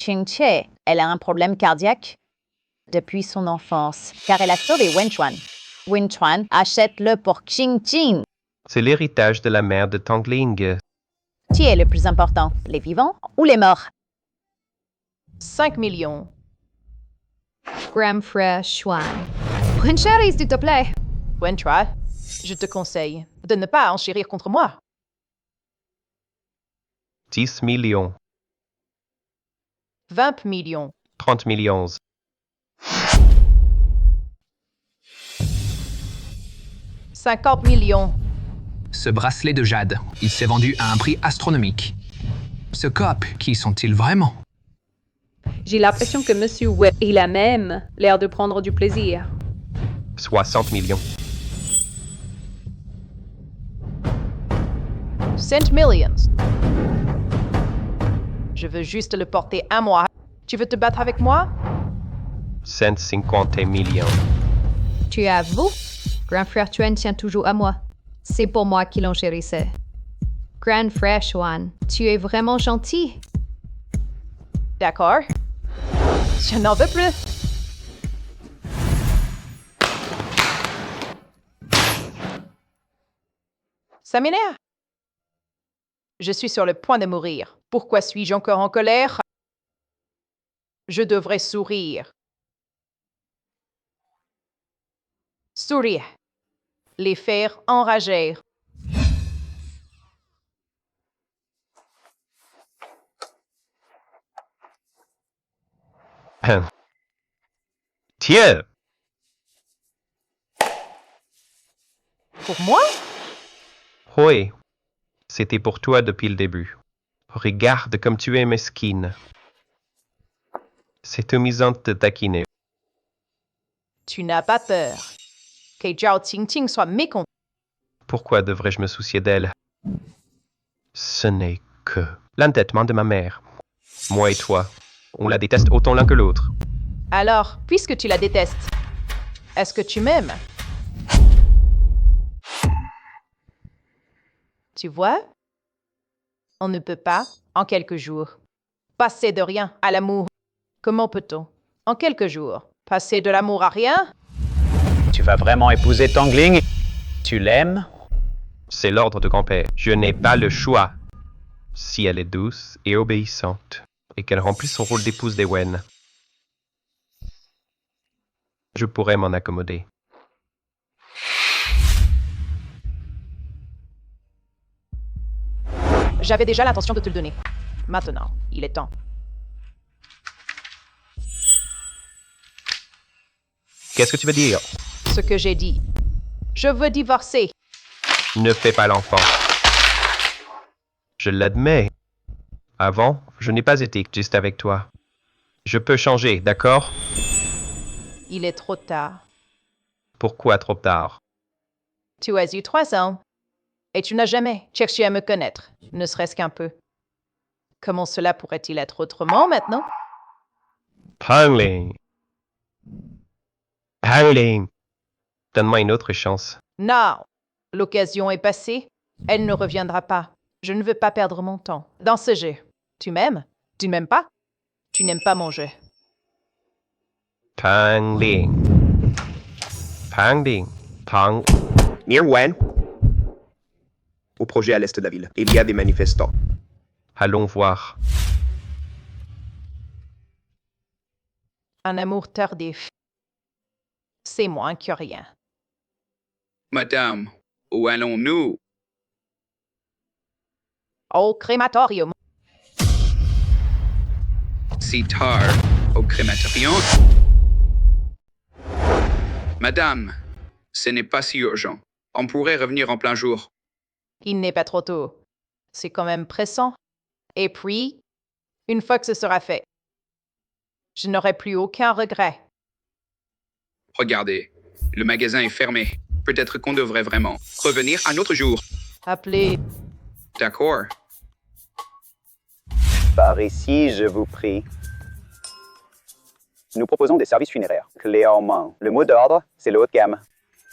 Ching Che, elle a un problème cardiaque depuis son enfance, car elle a sauvé Wen Chuan. Wen Chuan, achète-le pour Ching Ching. C'est l'héritage de la mère de Tangling. Qui est le plus important, les vivants ou les morts? 5 millions. Grand frère Chuan. Une chérie, s'il te plaît. Wen Chua, je te conseille de ne pas enchérir contre moi. 10 millions. 20 millions. 30 millions. 50 millions. Ce bracelet de jade, il s'est vendu à un prix astronomique. Ce cop, qui sont-ils vraiment? J'ai l'impression que Monsieur Webb, il a même l'air de prendre du plaisir. 60 millions. 5 millions. Je veux juste le porter un mois. Tu veux te battre avec moi? 150 millions. Tu avoues? Grand frère Chuan tient toujours à moi. C'est pour moi qui l'enchérissais. Grand frère Chuan, tu es vraiment gentil. D'accord. Je n'en veux plus. Ça m'énerve. Je suis sur le point de mourir. Pourquoi suis-je encore en colère? Je devrais sourire. Sourire. Les faire enrager. Tiens! Pour moi? Oui, c'était pour toi depuis le début. Regarde comme tu es mesquine. C'est amusant de te taquiner. Tu n'as pas peur que Zhao Qingqing soit mécontent. Pourquoi devrais-je me soucier d'elle? Ce n'est que l'entêtement de ma mère. Moi et toi, on la déteste autant l'un que l'autre. Alors, puisque tu la détestes, est-ce que tu m'aimes? Tu vois? On ne peut pas, en quelques jours, passer de rien à l'amour. Comment peut-on, en quelques jours, passer de l'amour à rien? Tu vas vraiment épouser Tangling? Tu l'aimes? C'est l'ordre de grand-père. Je n'ai pas le choix. Si elle est douce et obéissante, et qu'elle remplit son rôle d'épouse des Wen, je pourrais m'en accommoder. J'avais déjà l'intention de te le donner. Maintenant, il est temps. Qu'est-ce que tu veux dire? Ce que j'ai dit. Je veux divorcer. Ne fais pas l'enfant. Je l'admets. Avant, je n'ai pas été juste avec toi. Je peux changer, d'accord? Il est trop tard. Pourquoi trop tard? Tu as eu 3 ans. Et tu n'as jamais cherché à me connaître, ne serait-ce qu'un peu. Comment cela pourrait-il être autrement maintenant? Tangling. Tangling. Donne-moi une autre chance. Non. L'occasion est passée. Elle ne reviendra pas. Je ne veux pas perdre mon temps dans ce jeu. Tu m'aimes? Tu ne m'aimes pas? Tu n'aimes pas mon jeu. Tangling. Tangling. Tang. Near Wen, au projet à l'est de la ville, il y a des manifestants. Allons voir. Un amour tardif. C'est moins que rien. Madame, où allons-nous? Au crématorium. Si tard, au crématorium? Madame, ce n'est pas si urgent. On pourrait revenir en plein jour. Il n'est pas trop tôt. C'est quand même pressant. Et puis, une fois que ce sera fait, je n'aurai plus aucun regret. Regardez, le magasin est fermé. Peut-être qu'on devrait vraiment revenir un autre jour. Appelez. D'accord. Par ici, je vous prie. Nous proposons des services funéraires, clés en main. Le mot d'ordre, c'est le haut de gamme.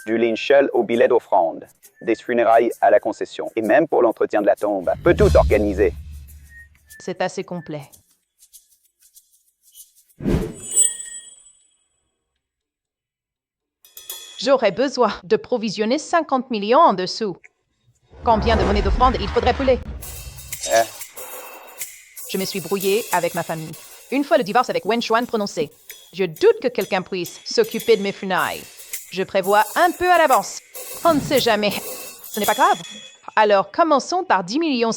Du linceul au billet d'offrande, des funérailles à la concession, et même pour l'entretien de la tombe. Peut tout organiser. C'est assez complet. J'aurais besoin de provisionner 50 millions en dessous. Combien de monnaie d'offrande il faudrait pouler? Je me suis brouillée avec ma famille. Une fois le divorce avec Wen Xuan prononcé, je doute que quelqu'un puisse s'occuper de mes funérailles. Je prévois un peu à l'avance. On ne sait jamais. Ce n'est pas grave. Alors, commençons par 10 millions.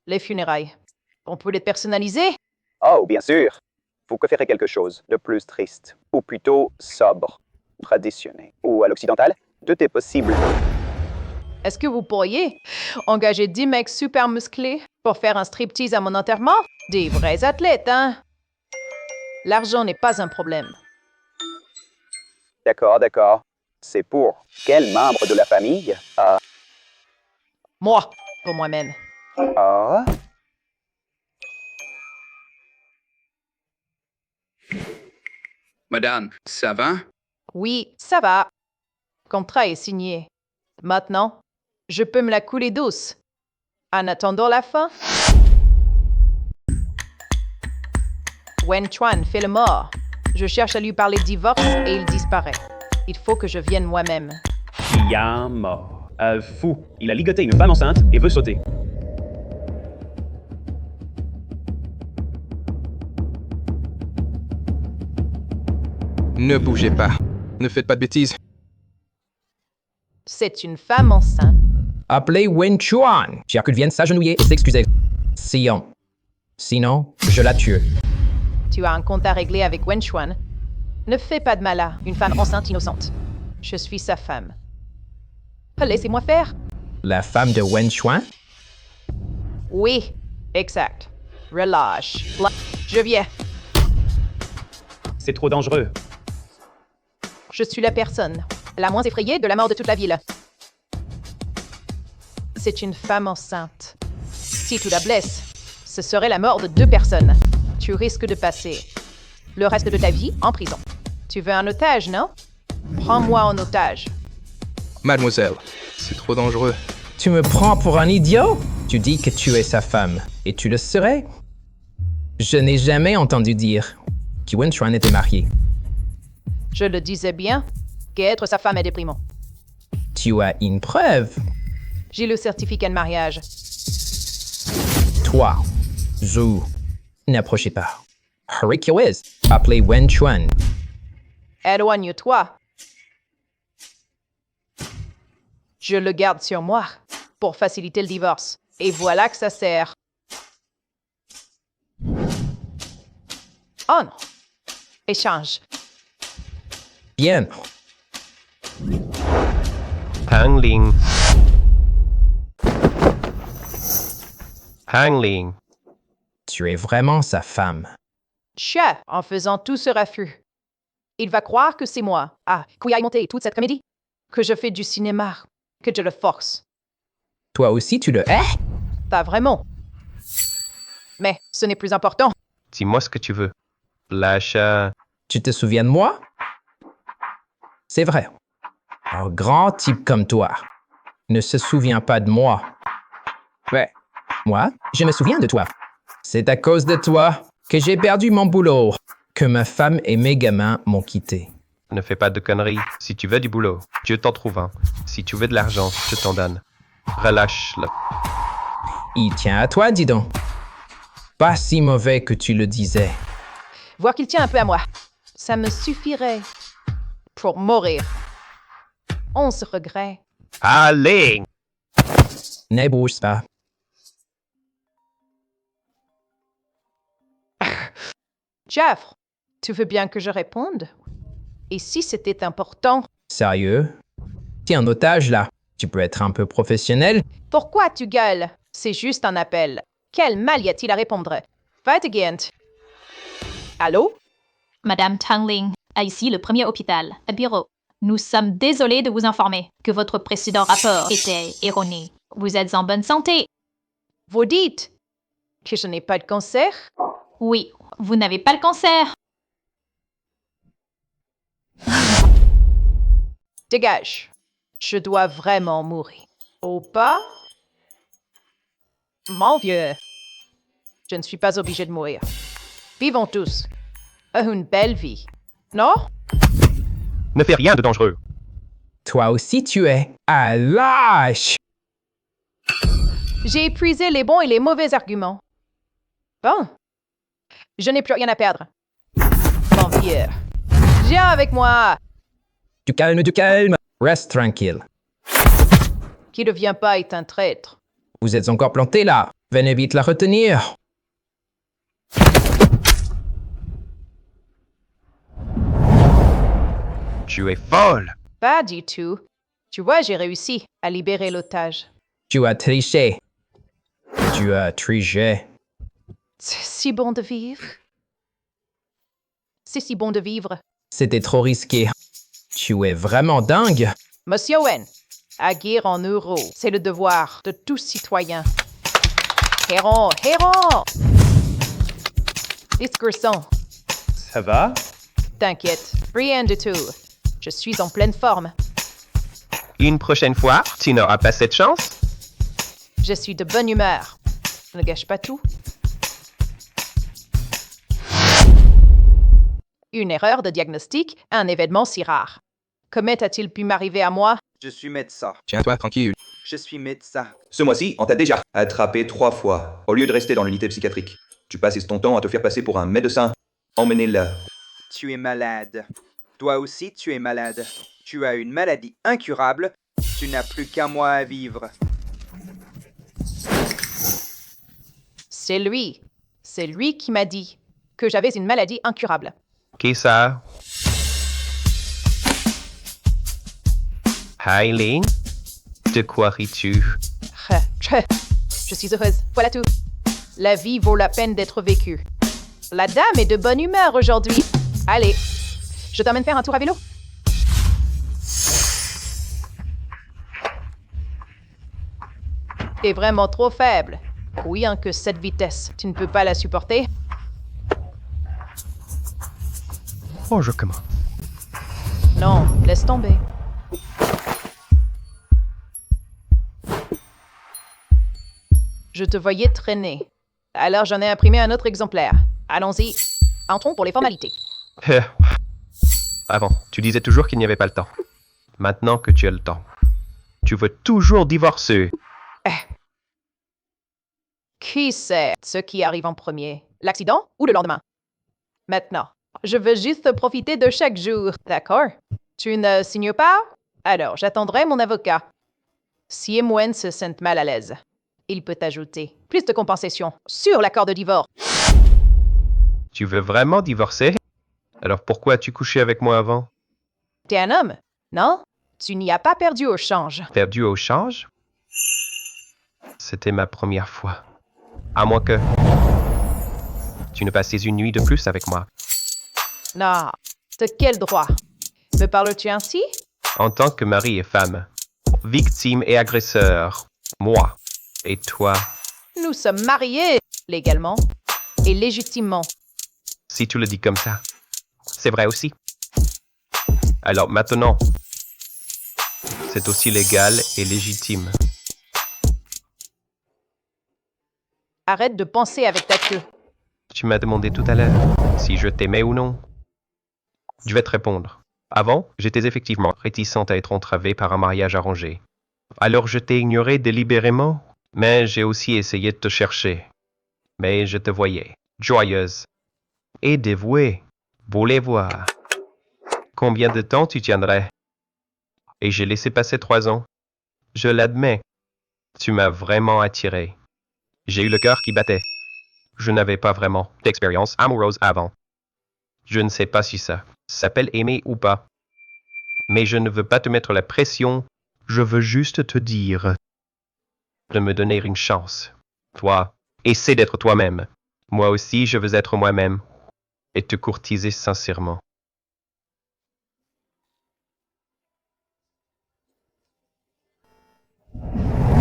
Les funérailles. On peut les personnaliser? Oh, bien sûr. Vous préférez quelque chose de plus triste, ou plutôt sobre, traditionnel, ou à l'occidental? Tout est possible. Est-ce que vous pourriez engager 10 mecs super musclés pour faire un striptease à mon enterrement? Des vrais athlètes, hein? L'argent n'est pas un problème. D'accord, d'accord. C'est pour quel membre de la famille? Moi, pour moi-même. Ah? Madame, ça va? Oui, ça va. Le contrat est signé. Maintenant, je peux me la couler douce. En attendant la fin, Wen Xuan fait le mort. Je cherche à lui parler de divorce et il disparaît. Il faut que je vienne moi-même. Qui a mort? Fou. Il a ligoté une femme enceinte et veut sauter. Ne bougez pas. Ne faites pas de bêtises. C'est une femme enceinte. Appelez Wen Chuan. Chiaku vient s'agenouiller et s'excuser. Sinon, je la tue. Tu as un compte à régler avec Wen Chuan. Ne fais pas de mal à une femme enceinte innocente. Je suis sa femme. Laissez-moi faire. La femme de Wen Chuan? Oui, exact. Relâche. Je viens. C'est trop dangereux. Je suis la personne la moins effrayée de la mort de toute la ville. C'est une femme enceinte. Si tu la blesses, ce serait la mort de 2 personnes. Tu risques de passer le reste de ta vie en prison. Tu veux un otage, non? Prends-moi en otage. Mademoiselle, c'est trop dangereux. Tu me prends pour un idiot? Tu dis que tu es sa femme, et tu le serais? Je n'ai jamais entendu dire que Wen Chuan était marié. Je le disais bien, qu'être sa femme est déprimant. Tu as une preuve? J'ai le certificat de mariage. Toi, Zhu, n'approchez pas. Hurricanes, appelez Wen Chuan. Éloigne-toi. Je le garde sur moi pour faciliter le divorce. Et voilà que ça sert. Oh non. Échange. Bien. Hangling. Hangling. Tu es vraiment sa femme. Chef, en faisant tout ce refus. Il va croire que c'est moi, qui a monté toute cette comédie. Que je fais du cinéma, que je le force. Toi aussi, tu le hais? Pas vraiment. Mais ce n'est plus important. Dis-moi ce que tu veux. Lâcha. Tu te souviens de moi? C'est vrai. Un grand type comme toi ne se souvient pas de moi. Ouais. Moi, je me souviens de toi. C'est à cause de toi que j'ai perdu mon boulot, que ma femme et mes gamins m'ont quitté. Ne fais pas de conneries. Si tu veux du boulot, Dieu t'en trouve un. Si tu veux de l'argent, je t'en donne. Relâche-le. Il tient à toi, dis donc. Pas si mauvais que tu le disais. Voir qu'il tient un peu à moi. Ça me suffirait pour mourir. On se regrette. Allez! Ne bouge pas. Jeff, tu veux bien que je réponde? Et si c'était important? Sérieux? T'es en otage, là. Tu peux être un peu professionnel? Pourquoi tu gueules? C'est juste un appel. Quel mal y a-t-il à répondre? Weitergehend. Allô? Madame Tangling, à ici le premier hôpital, à bureau. Nous sommes désolés de vous informer que votre précédent rapport était erroné. Vous êtes en bonne santé. Vous dites que je n'ai pas de cancer? Oui, vous n'avez pas le cancer. Dégage. Je dois vraiment mourir. Ou pas? Mon vieux. Je ne suis pas obligé de mourir. Vivons tous. Une belle vie. Non? Ne fais rien de dangereux. Toi aussi, tu es à lâche. J'ai épuisé les bons et les mauvais arguments. Bon. Je n'ai plus rien à perdre. Mon vieux. Viens avec moi. Du calme, du calme. Reste tranquille. Qui ne vient pas est un traître. Vous êtes encore planté là. Venez vite la retenir. Tu es folle. Pas du tout. Tu vois, j'ai réussi à libérer l'otage. Tu as triché. Tu as triché. C'est si bon de vivre. C'est si bon de vivre. C'était trop risqué. Tu es vraiment dingue. Monsieur Wen, agir en euros, c'est le devoir de tout citoyen. Héron, héron! Discurson. Ça va? T'inquiète, rien du tout. Je suis en pleine forme. Une prochaine fois, tu n'auras pas cette chance? Je suis de bonne humeur. Ne gâche pas tout. Une erreur de diagnostic, un événement si rare. Comment a-t-il pu m'arriver à moi? Je suis médecin. Tiens-toi tranquille. Je suis médecin. Ce mois-ci, on t'a déjà attrapé 3 fois. Au lieu de rester dans l'unité psychiatrique, tu passes ton temps à te faire passer pour un médecin. Emmenez-le. Tu es malade. Toi aussi, tu es malade. Tu as une maladie incurable. Tu n'as plus qu'un mois à vivre. C'est lui. C'est lui qui m'a dit que j'avais une maladie incurable. Qui ça? Eileen? De quoi ris-tu? Je suis heureuse. Voilà tout. La vie vaut la peine d'être vécue. La dame est de bonne humeur aujourd'hui. Allez, je t'emmène faire un tour à vélo. T'es vraiment trop faible. Rien que cette vitesse, tu ne peux pas la supporter. Oh, je commence. Non, laisse tomber. Je te voyais traîner. Alors j'en ai imprimé un autre exemplaire. Allons-y. Entrons pour les formalités. Avant, tu disais toujours qu'il n'y avait pas le temps. Maintenant que tu as le temps, tu veux toujours divorcer. Qui sait ce qui arrive en premier? L'accident ou le lendemain? Maintenant, je veux juste profiter de chaque jour, d'accord? Tu ne signes pas? Alors, j'attendrai mon avocat. Si Emoen se sent mal à l'aise, il peut ajouter plus de compensation sur l'accord de divorce. Tu veux vraiment divorcer? Alors pourquoi as-tu couché avec moi avant? T'es un homme, non? Tu n'y as pas perdu au change. Perdu au change? C'était ma première fois. À moins que tu ne passes une nuit de plus avec moi. Non, de quel droit? Me parles-tu ainsi? En tant que mari et femme, victime et agresseur, moi et toi. Nous sommes mariés légalement et légitimement. Si tu le dis comme ça, c'est vrai aussi. Alors maintenant, c'est aussi légal et légitime. Arrête de penser avec ta queue. Tu m'as demandé tout à l'heure si je t'aimais ou non. Je vais te répondre. Avant, j'étais effectivement réticente à être entravée par un mariage arrangé. Alors je t'ai ignoré délibérément, mais j'ai aussi essayé de te chercher. Mais je te voyais, joyeuse et dévouée. Voulez voir. Combien de temps tu tiendrais? Et j'ai laissé passer 3 ans. Je l'admets. Tu m'as vraiment attiré. J'ai eu le cœur qui battait. Je n'avais pas vraiment d'expérience amoureuse avant. Je ne sais pas si ça s'appelle aimer ou pas. Mais je ne veux pas te mettre la pression. Je veux juste te dire de me donner une chance. Toi, essaie d'être toi-même. Moi aussi, je veux être moi-même et te courtiser sincèrement.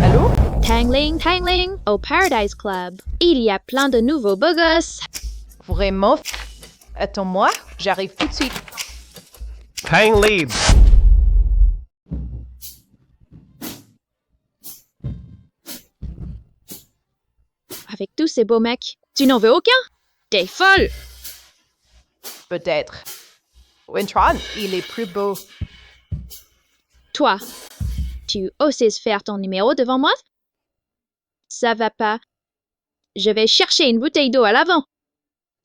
Allô? Tangling, Tangling, au Paradise Club. Il y a plein de nouveaux beaux gosses. Vraiment? Attends-moi, j'arrive tout de suite. Tangling! Avec tous ces beaux mecs, tu n'en veux aucun? T'es folle! Peut-être. Wintron, il est plus beau. Toi, tu oses faire ton numéro devant moi? Ça va pas. Je vais chercher une bouteille d'eau à l'avant.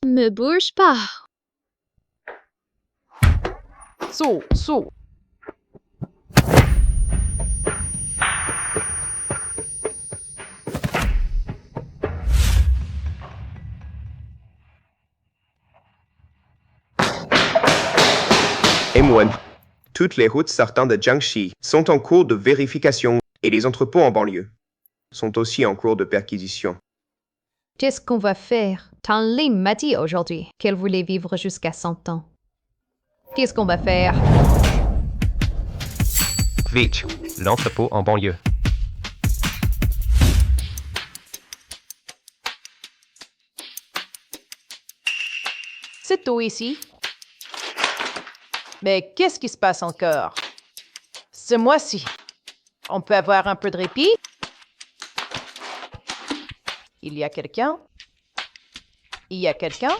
Me bouge pas. Saut. Emoen. Toutes les routes sortant de Jiangxi sont en cours de vérification et les entrepôts en banlieue sont aussi en cours de perquisition. Qu'est-ce qu'on va faire? Tangling m'a dit aujourd'hui qu'elle voulait vivre jusqu'à 100 ans. Qu'est-ce qu'on va faire? Vite, l'entrepôt en banlieue. C'est tout ici. Mais qu'est-ce qui se passe encore? Ce mois-ci, on peut avoir un peu de répit? Il y a quelqu'un? Il y a quelqu'un?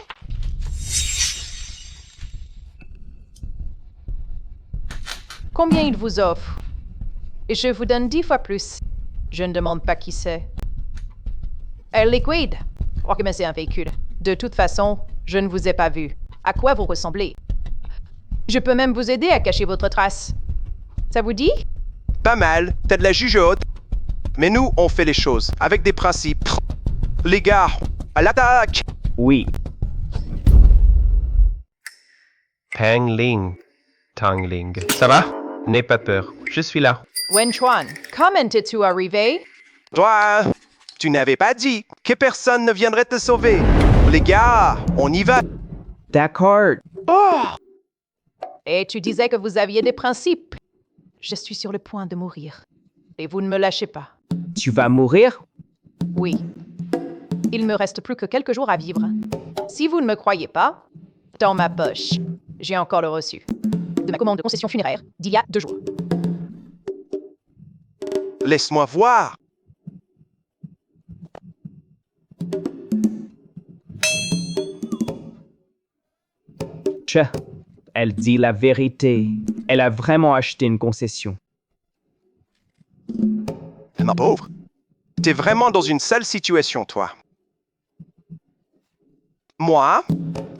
Combien il vous offre? Et je vous donne 10 fois plus. Je ne demande pas qui c'est. Liquid, organisez un véhicule. De toute façon, je ne vous ai pas vu. À quoi vous ressemblez? Je peux même vous aider à cacher votre trace. Ça vous dit? Pas mal, t'as de la juge haute. Mais nous, on fait les choses avec des principes. Les gars, à l'attaque! Oui. Tangling. Tangling. Ça va? N'aie pas peur, je suis là. Wenchuan, comment es-tu arrivé? Toi, tu n'avais pas dit que personne ne viendrait te sauver. Les gars, on y va. D'accord. Oh! Et tu disais que vous aviez des principes. Je suis sur le point de mourir. Et vous ne me lâchez pas. Tu vas mourir? Oui. Il me reste plus que quelques jours à vivre. Si vous ne me croyez pas, dans ma poche, j'ai encore le reçu de ma commande de concession funéraire d'il y a 2 jours. Laisse-moi voir. Elle dit la vérité. Elle a vraiment acheté une concession. Ma pauvre, t'es vraiment dans une sale situation, toi. Moi,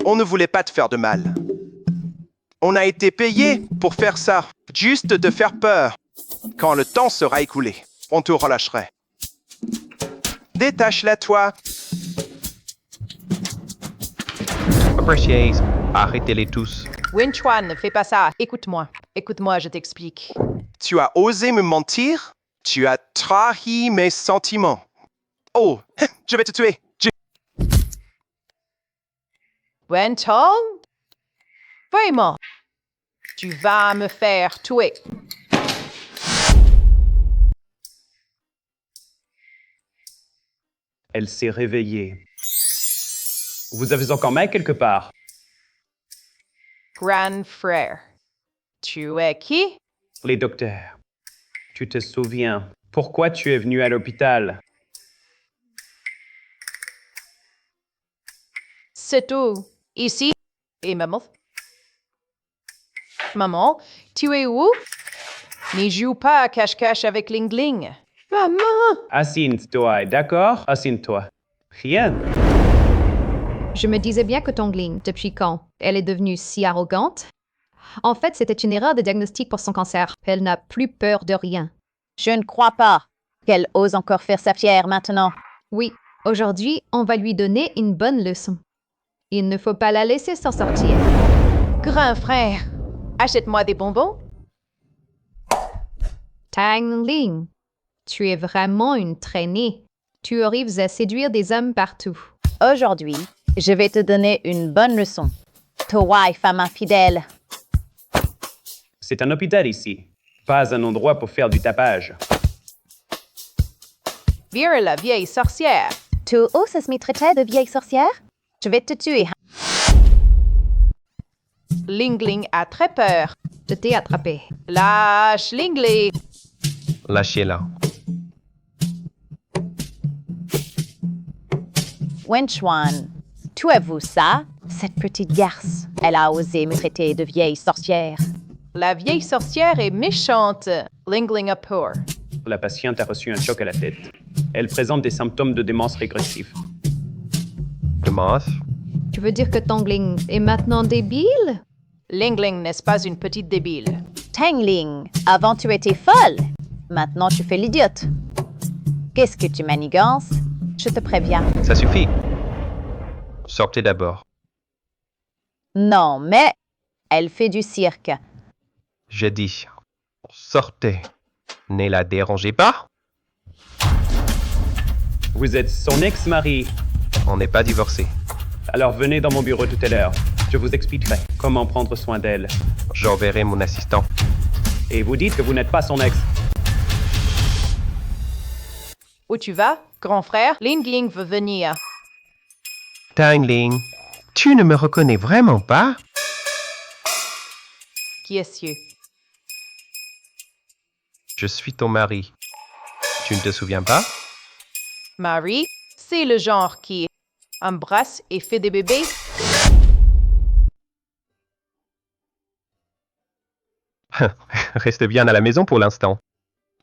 on ne voulait pas te faire de mal. On a été payé pour faire ça, juste te faire peur. Quand le temps sera écoulé, on te relâcherait. Détache-la, toi. Appreciate. Arrêtez-les tous. Wenchuan, ne fais pas ça. Écoute-moi. Écoute-moi, je t'explique. Tu as osé me mentir? Tu as trahi mes sentiments. Oh, je vais te tuer. Wenchong? Vraiment? Tu vas me faire tuer. Elle s'est réveillée. Vous avez encore mal quelque part? Grand frère. Tu es qui? Les docteurs. Tu te souviens pourquoi tu es venu à l'hôpital? C'est tout. Ici. Et maman? Maman, tu es où? N'y joue pas à cache-cache avec Ling Ling. Maman! Assieds-toi, d'accord? Assieds-toi. Rien. Je me disais bien que Tongling, depuis quand elle est devenue si arrogante? En fait, c'était une erreur de diagnostic pour son cancer. Elle n'a plus peur de rien. Je ne crois pas qu'elle ose encore faire sa fière maintenant. Oui, aujourd'hui, on va lui donner une bonne leçon. Il ne faut pas la laisser s'en sortir. Grand frère, achète-moi des bonbons. Tangling, tu es vraiment une traînée. Tu arrives à séduire des hommes partout. Aujourd'hui, je vais te donner une bonne leçon. Toi, femme infidèle. C'est un hôpital ici, pas un endroit pour faire du tapage. Vire la vieille sorcière. Tu oses me traiter de vieille sorcière? Je vais te tuer. Ling Ling a très peur. Je t'ai attrapé. Lâche Ling Ling. Lâchez-la. Wenchuan, tu as vu ça? Cette petite garce, elle a osé me traiter de vieille sorcière. La vieille sorcière est méchante. Ling Ling a peur. La patiente a reçu un choc à la tête. Elle présente des symptômes de démence régressif. Démence? Tu veux dire que Tongling est maintenant débile? Ling Ling n'est pas une petite débile. Tangling, avant tu étais folle. Maintenant tu fais l'idiote. Qu'est-ce que tu manigances? Je te préviens. Ça suffit. Sortez d'abord. Non, mais elle fait du cirque. J'ai dit, sortez. Ne la dérangez pas. Vous êtes son ex-mari. On n'est pas divorcés. Alors venez dans mon bureau tout à l'heure. Je vous expliquerai comment prendre soin d'elle. J'enverrai mon assistant. Et vous dites que vous n'êtes pas son ex. Où tu vas, grand frère? Ling Ling veut venir. Tangling, tu ne me reconnais vraiment pas? Qui est-ce? Je suis ton mari. Tu ne te souviens pas? Marie, c'est le genre qui embrasse et fait des bébés. Reste bien à la maison pour l'instant.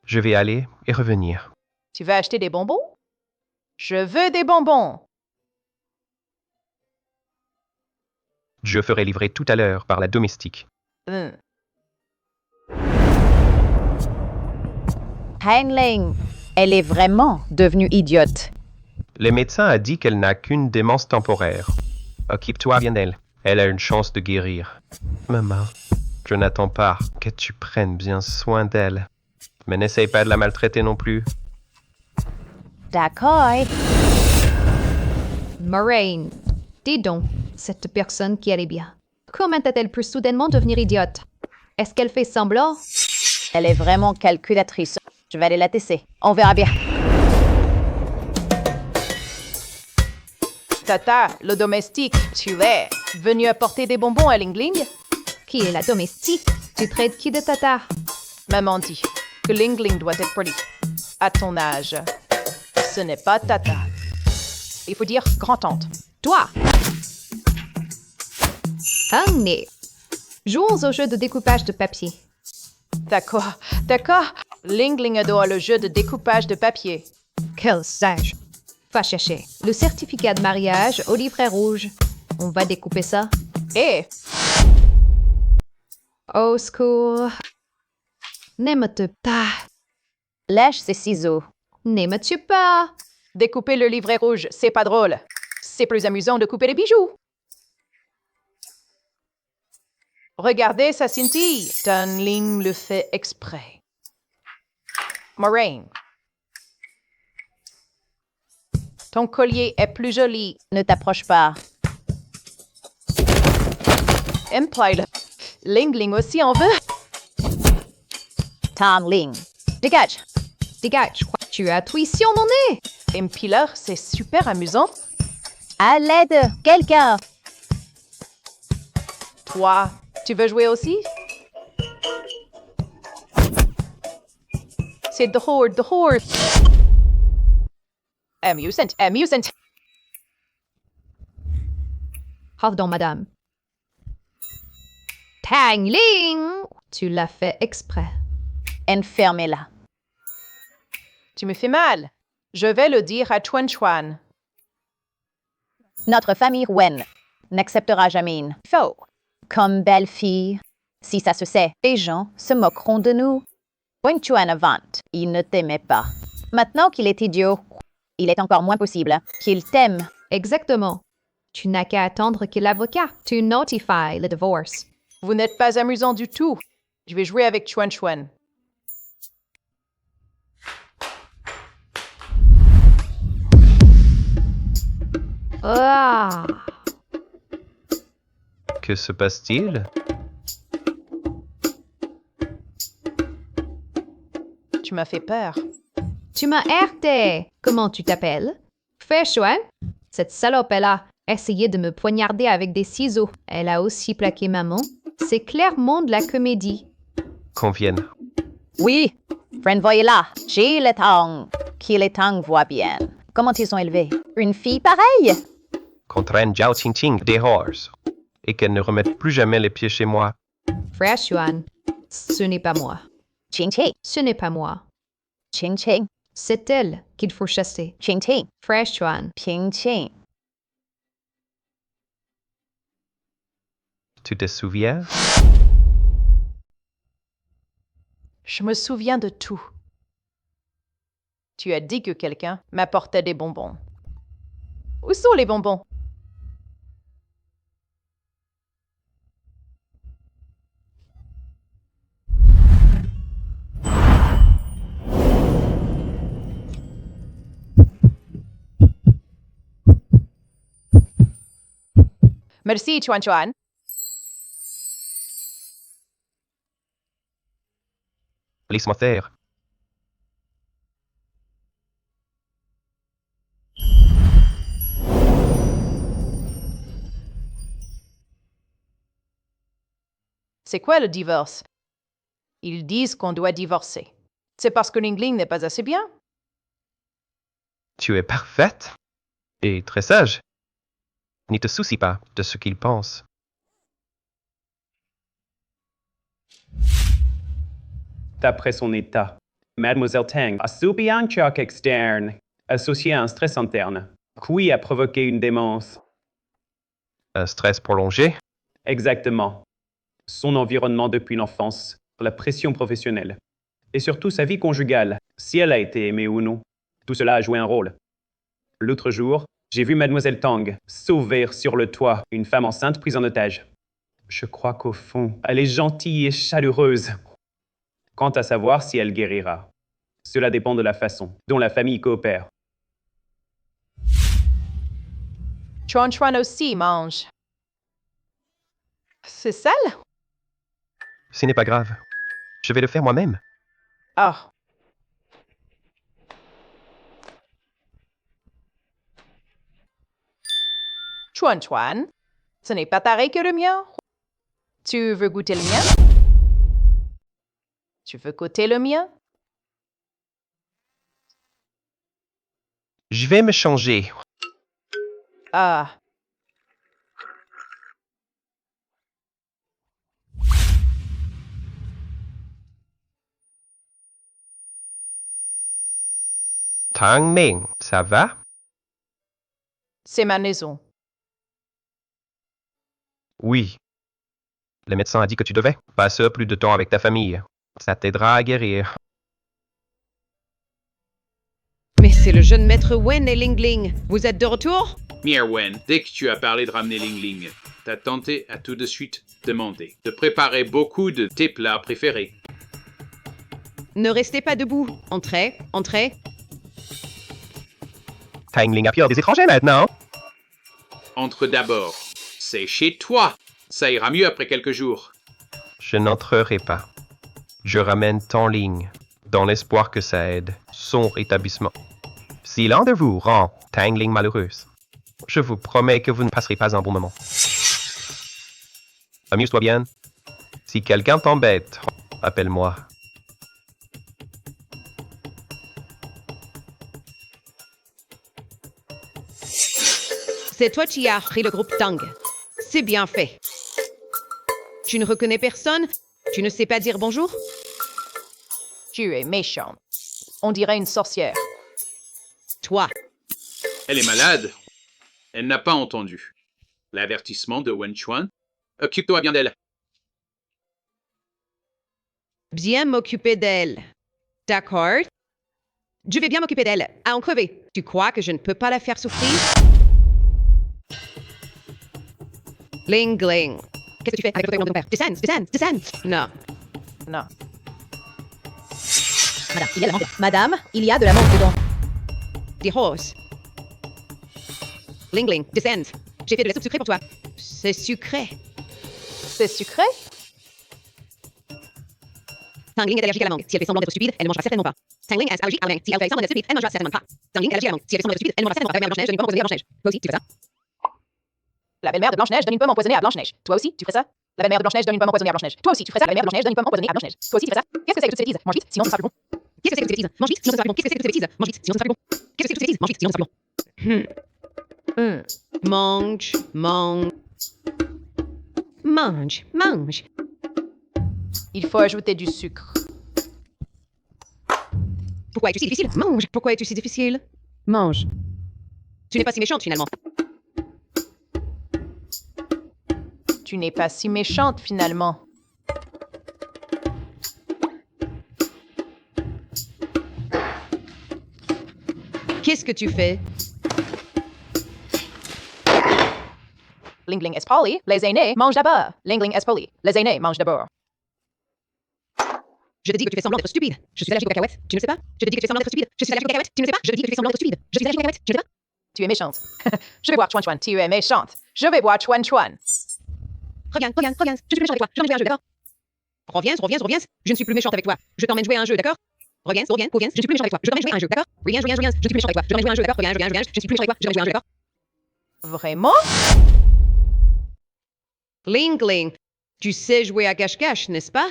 Je vais aller et revenir. Tu vas acheter des bonbons? Je veux des bonbons. Je ferai livrer tout à l'heure par la domestique. Heinling, elle est vraiment devenue idiote. Le médecin a dit qu'elle n'a qu'une démence temporaire. Occupe-toi bien d'elle. Elle a une chance de guérir. Maman, je n'attends pas que tu prennes bien soin d'elle. Mais n'essaye pas de la maltraiter non plus. D'accord. Moraine, dis donc, cette personne qui allait bien. Comment a-t-elle pu soudainement devenir idiote? Est-ce qu'elle fait semblant? Elle est vraiment calculatrice. Je vais aller la tester. On verra bien. Tata, le domestique, tu es venu apporter des bonbons à Lingling? Qui est la domestique? Tu traites qui de tata? Maman dit que Lingling doit être poli. À ton âge, ce n'est pas tata. Il faut dire grand-tante. Toi! Année. Jouons au jeu de découpage de papier. D'accord, d'accord. Lingling adore le jeu de découpage de papier. Quel sage! Va chercher le certificat de mariage au livret rouge. On va découper ça. Et au secours. Ne me tue pas. Lâche ces ciseaux. Ne me tue pas. Découper le livret rouge, c'est pas drôle. C'est plus amusant de couper les bijoux. Regardez, ça scintille. Tunling le fait exprès. Moraine. Ton collier est plus joli. Ne t'approche pas. Implied. Lingling aussi en veut. Tom Ling. Dégage. Dégage. Tu as tout ici en mon nez. Impiler, c'est super amusant. À l'aide, quelqu'un. Toi, tu veux jouer aussi? C'est drôle, drôle. Amusant, amusant. Pardon, madame. Tang Ling! Tu l'as fait exprès. Enfermez-la. Tu me fais mal. Je vais le dire à Chuan Chuan. Notre famille Wen n'acceptera jamais une faux. Comme belle fille. Si ça se sait, les gens se moqueront de nous. Wen Chuan avant, il ne t'aimait pas. Maintenant qu'il est idiot, il est encore moins possible qu'il t'aime. Exactement. Tu n'as qu'à attendre que l'avocat te notifie le divorce. Vous n'êtes pas amusant du tout. Je vais jouer avec Chuan Chuan. Ah! Que se passe-t-il? Tu m'as fait peur. Tu m'as heurté. Comment tu t'appelles? Fais Chuan. Cette salope, elle a essayé de me poignarder avec des ciseaux. Elle a aussi plaqué maman. C'est clairement de la comédie. Qu'on vienne. Oui, renvoyez-la. J'ai le temps. Qui le temps voit bien. Comment ils sont élevés? Une fille pareille? Qu'on traîne Zhao Qingqing dehors et qu'elle ne remette plus jamais les pieds chez moi. Frère Chuan, ce n'est pas moi. Qingqing. Ce n'est pas moi. Qingqing. C'est elle qu'il faut chasser. Qingqing. Frère Chuan. Qingqing. Tu te souviens? Je me souviens de tout. Tu as dit que quelqu'un m'apportait des bonbons. Où sont les bonbons? Merci, Chuan Chuan. Laisse-moi faire. C'est quoi le divorce? Ils disent qu'on doit divorcer. C'est parce que Lingling n'est pas assez bien? Tu es parfaite et très sage. N'y te soucie pas de ce qu'ils pensent. D'après son état, Mademoiselle Tang a subi un choc externe, associé à un stress interne, qui a provoqué une démence. Un stress prolongé? Exactement. Son environnement depuis l'enfance, la pression professionnelle, et surtout sa vie conjugale, si elle a été aimée ou non. Tout cela a joué un rôle. L'autre jour, j'ai vu Mademoiselle Tang sauver sur le toit une femme enceinte prise en otage. Je crois qu'au fond, elle est gentille et chaleureuse. Quant à savoir si elle guérira, cela dépend de la façon dont la famille coopère. Chuan Chuan aussi mange. C'est sale? Ce n'est pas grave. Je vais le faire moi-même. Ah. Chuan Chuan, ce n'est pas pareil que le mien. Tu veux goûter le mien? Tu veux goûter le mien? Je vais me changer. Ah. Tang Ming, ça va? C'est ma maison. Oui. Le médecin a dit que tu devais passer plus de temps avec ta famille. Ça t'aidera à guérir. Mais c'est le jeune maître Wen et Ling Ling. Vous êtes de retour? Wen, dès que tu as parlé de ramener Ling Ling, ta tante a tout de suite demandé de préparer beaucoup de tes plats préférés. Ne restez pas debout. Entrez, entrez. Tang Ling a peur des étrangers maintenant. Entre d'abord. C'est chez toi. Ça ira mieux après quelques jours. Je n'entrerai pas. Je ramène Tang Ling, dans l'espoir que ça aide son rétablissement. Si l'un de vous rend Tang Ling malheureuse, je vous promets que vous ne passerez pas un bon moment. Amuse-toi bien. Si quelqu'un t'embête, appelle-moi. C'est toi qui as pris le groupe Tang. C'est bien fait. Tu ne reconnais personne? Tu ne sais pas dire bonjour? Tu es méchante. On dirait une sorcière. Toi. Elle est malade. Elle n'a pas entendu l'avertissement de Wen Chuan. Occupe-toi bien d'elle. Bien m'occuper d'elle. D'accord. Je vais bien m'occuper d'elle. À en crever. Tu crois que je ne peux pas la faire souffrir? Ling Ling. Qu'est-ce que tu fais avec le fauteuil de ton père? Descends. Non. Non. Madame, il y a de la menthe dedans. Des roses. Ling Ling, descends. J'ai fait de la soupe sucrée pour toi. C'est sucré. C'est sucré? Tang Ling est allergique à la mangue. Si elle fait semblant d'être stupide, elle ne mangera certainement pas. Tang Ling est allergique à la mangue. Si elle fait semblant d'être stupide, elle ne mangera certainement pas. Tang Ling est allergique à la mangue. Si elle fait semblant d'être stupide, elle ne mangera certainement pas. La belle-mère Blanche-Neige donne une pomme empoisonnée à Blanche-Neige. Toi aussi, tu fais ça? La belle-mère de Blanche-Neige donne une pomme empoisonnée à Blanche-Neige. Toi aussi, tu ferais ça? La belle-mère de Blanche-Neige donne une pomme empoisonnée à Blanche-Neige. Toi aussi, tu ferais ça? La belle-mère de Blanche-Neige donne une pomme empoisonnée à Blanche-Neige. Toi aussi, tu ferais ça? Qu'est-ce que c'est que toutes ces bêtises? Mange vite, sinon ce sera plus bon. Qu'est-ce que c'est que toutes ces bêtises? Mange vite, sinon ce sera plus bon. Qu'est-ce que c'est que toutes ces bêtises? Mange vite, sinon ce sera plus bon. Qu'est-ce que c'est que toutes ces bêtises? Mange vite, sinon ce sera plus bon. Mange. Il faut ajouter du sucre. Pourquoi es-tu si difficile? Mange. Pourquoi es-tu si difficile? Mange. Tu n'es pas si méchante finalement. Tu n'es pas si méchante finalement. Qu'est-ce que tu fais? Ling Ling est poli, les aînés mangent d'abord. Ling Ling est poli, les aînés mangent d'abord. Je te dis que tu fais semblant d'être stupide. Je suis allergique aux cacahuètes. Tu ne sais pas? Je te dis que tu fais semblant d'être stupide. Je suis allergique aux cacahuètes. Tu ne sais pas? Je te dis que tu fais semblant d'être stupide. Je suis allergique aux cacahuètes. Tu ne sais pas? Tu es méchante. Je vais boire Chuan Chuan. Tu es méchante. Je vais boire Chuan Chuan. Reviens. Je suis plus méchant avec toi. Je t'emmène jouer à un jeu, d'accord? Reviens. Je ne suis plus méchante avec toi. Je t'emmène jouer à un jeu, d'accord? Reviens. Je ne suis plus méchant avec toi. Je t'emmène jouer à un jeu, d'accord? Reviens. Je ne suis plus méchant avec toi. Je t'emmène jouer à un jeu, d'accord? Reviens. Je ne suis plus méchant avec toi. Je t'emmène jouer à un jeu, d'accord? Vraiment? Ling Ling, tu sais jouer à cache-cache, n'est-ce pas?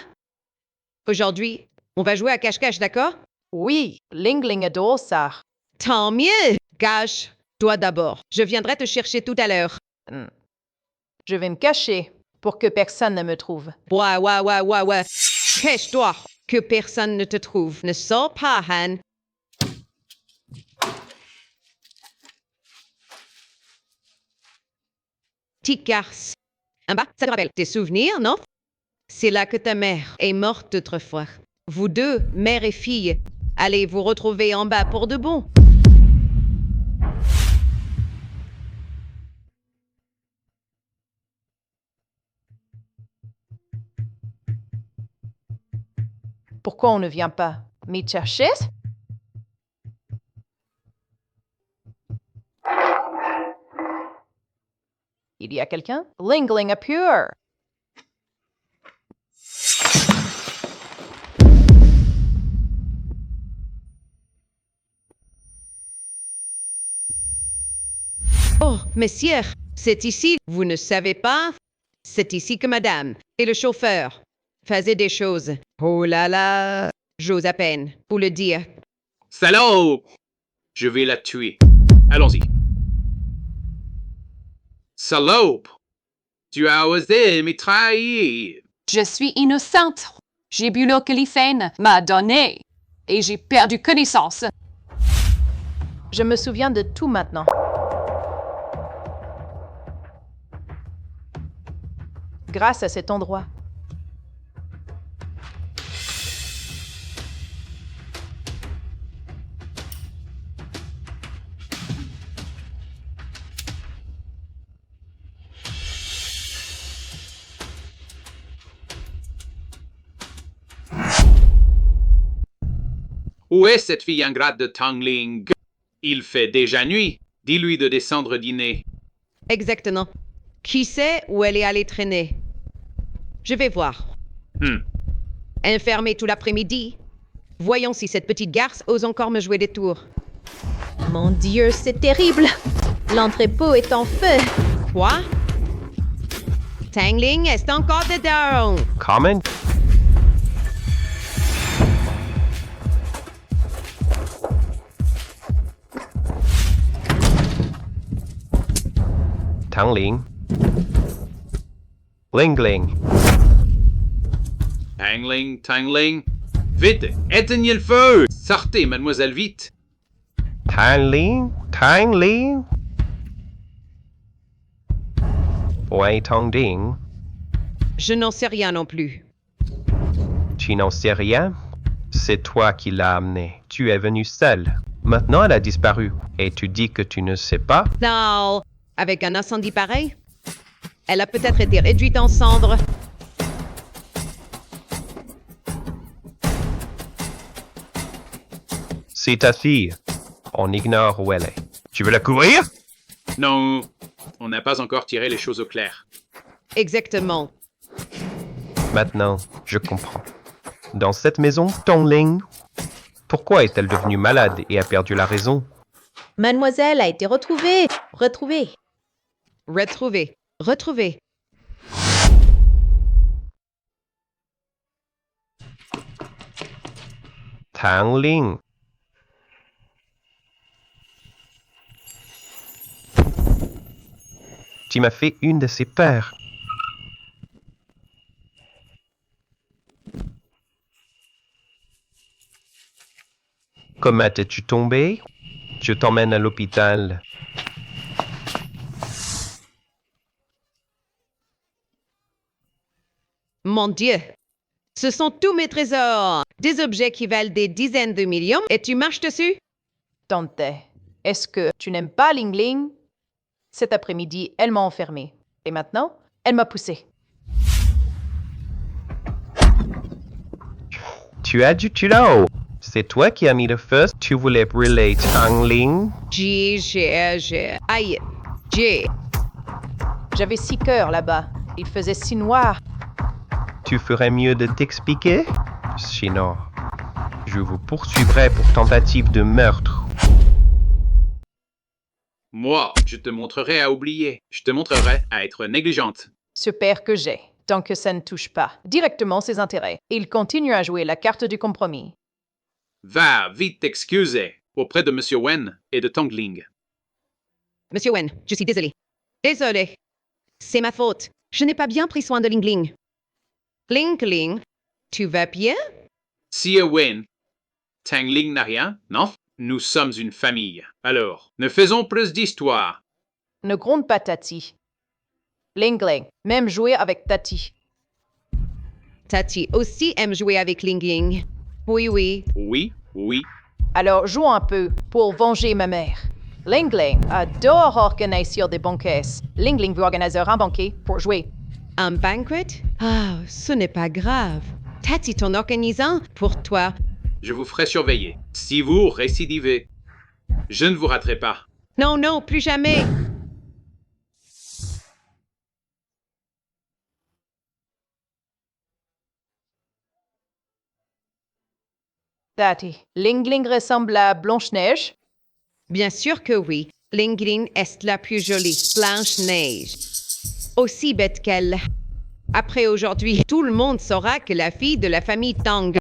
Aujourd'hui, on va jouer à cache-cache, d'accord? Oui, Ling Ling adore ça. Tant mieux! Cache-toi d'abord. Je viendrai te chercher tout à l'heure. Je vais me cacher pour que personne ne me trouve. Ouais. Cache-toi. Que personne ne te trouve. Ne sors pas, Han. Petite garce. En bas, ça te rappelle tes souvenirs, non? C'est là que ta mère est morte autrefois. Vous deux, mère et fille, allez vous retrouver en bas pour de bon. Pourquoi on ne vient pas me chercher? Il y a quelqu'un? Lingling a pure. Oh, messieurs, c'est ici. Vous ne savez pas? C'est ici que madame et le chauffeur faisaient des choses. Oh là là, j'ose à peine vous le dire. Salaud! Je vais la tuer. Allons-y. Salope! Tu as osé me trahir. Je suis innocente. J'ai bu l'eau que Lyphène m'a donnée et j'ai perdu connaissance. Je me souviens de tout maintenant. Grâce à cet endroit. Où est cette fille ingrate de Tangling? Il fait déjà nuit. Dis-lui de descendre dîner. Exactement. Qui sait où elle est allée traîner? Je vais voir. Enfermée tout l'après-midi. Voyons si cette petite garce ose encore me jouer des tours. Mon Dieu, c'est terrible! L'entrepôt est en feu. Quoi? Tangling est encore dedans. Comment? Tangling. Lingling. Tangling, Tangling. Vite, éteignez le feu! Sortez, mademoiselle, vite! Tangling. Tangling. Ouais, Tangling. Je n'en sais rien non plus. Tu n'en sais rien? C'est toi qui l'as amenée. Tu es venue seule. Maintenant, elle a disparu. Et tu dis que tu ne sais pas? Non, avec un incendie pareil, elle a peut-être été réduite en cendres. C'est ta fille. On ignore où elle est. Tu veux la courir? Non, on n'a pas encore tiré les choses au clair. Exactement. Maintenant, je comprends. Dans cette maison, Tangling, pourquoi est-elle devenue malade et a perdu la raison? Mademoiselle a été retrouvée. Retrouvée. Retrouvée. Retrouvée. Tangling. Tu m'as fait une de ses peurs. Comment es-tu tombé? Je t'emmène à l'hôpital. Mon Dieu, ce sont tous mes trésors. Des objets qui valent des dizaines de millions et tu marches dessus? Tante, est-ce que tu n'aimes pas Lingling? Cet après-midi, elle m'a enfermée. Et maintenant, elle m'a poussée. Tu as du culot. C'est toi qui as mis le feu. Tu voulais brûler Tangling. Aïe. J'ai. J'avais 6 cœurs là-bas. Il faisait si noir. Tu ferais mieux de t'expliquer? Sinon, je vous poursuivrai pour tentative de meurtre. Moi, je te montrerai à oublier. Je te montrerai à être négligente. Ce père que j'ai, tant que ça ne touche pas directement ses intérêts, il continue à jouer la carte du compromis. Va vite t'excuser auprès de Monsieur Wen et de Tangling. Monsieur Wen, je suis désolé. Désolé. C'est ma faute. Je n'ai pas bien pris soin de Lingling. Lingling, tu vas bien? Si Wen, Tang Ling n'a rien, non? Nous sommes une famille. Alors, ne faisons plus d'histoire. Ne gronde pas, Tati. Ling Ling, même jouer avec Tati. Tati aussi aime jouer avec Ling Ling. Oui, oui. Oui, oui. Alors jouons un peu pour venger ma mère. Ling Ling adore organiser des banquets. Ling Ling veut organiser un banquet pour jouer. Un banquet? Ah, ce n'est pas grave. Tati t'en organise un pour toi. Je vous ferai surveiller. Si vous récidivez, je ne vous raterai pas. Non, non, plus jamais. Tati, Ling Ling ressemble à Blanche-Neige? Bien sûr que oui. Ling Ling est la plus jolie. Blanche-Neige. Aussi bête qu'elle. Après aujourd'hui, tout le monde saura que la fille de la famille Tang,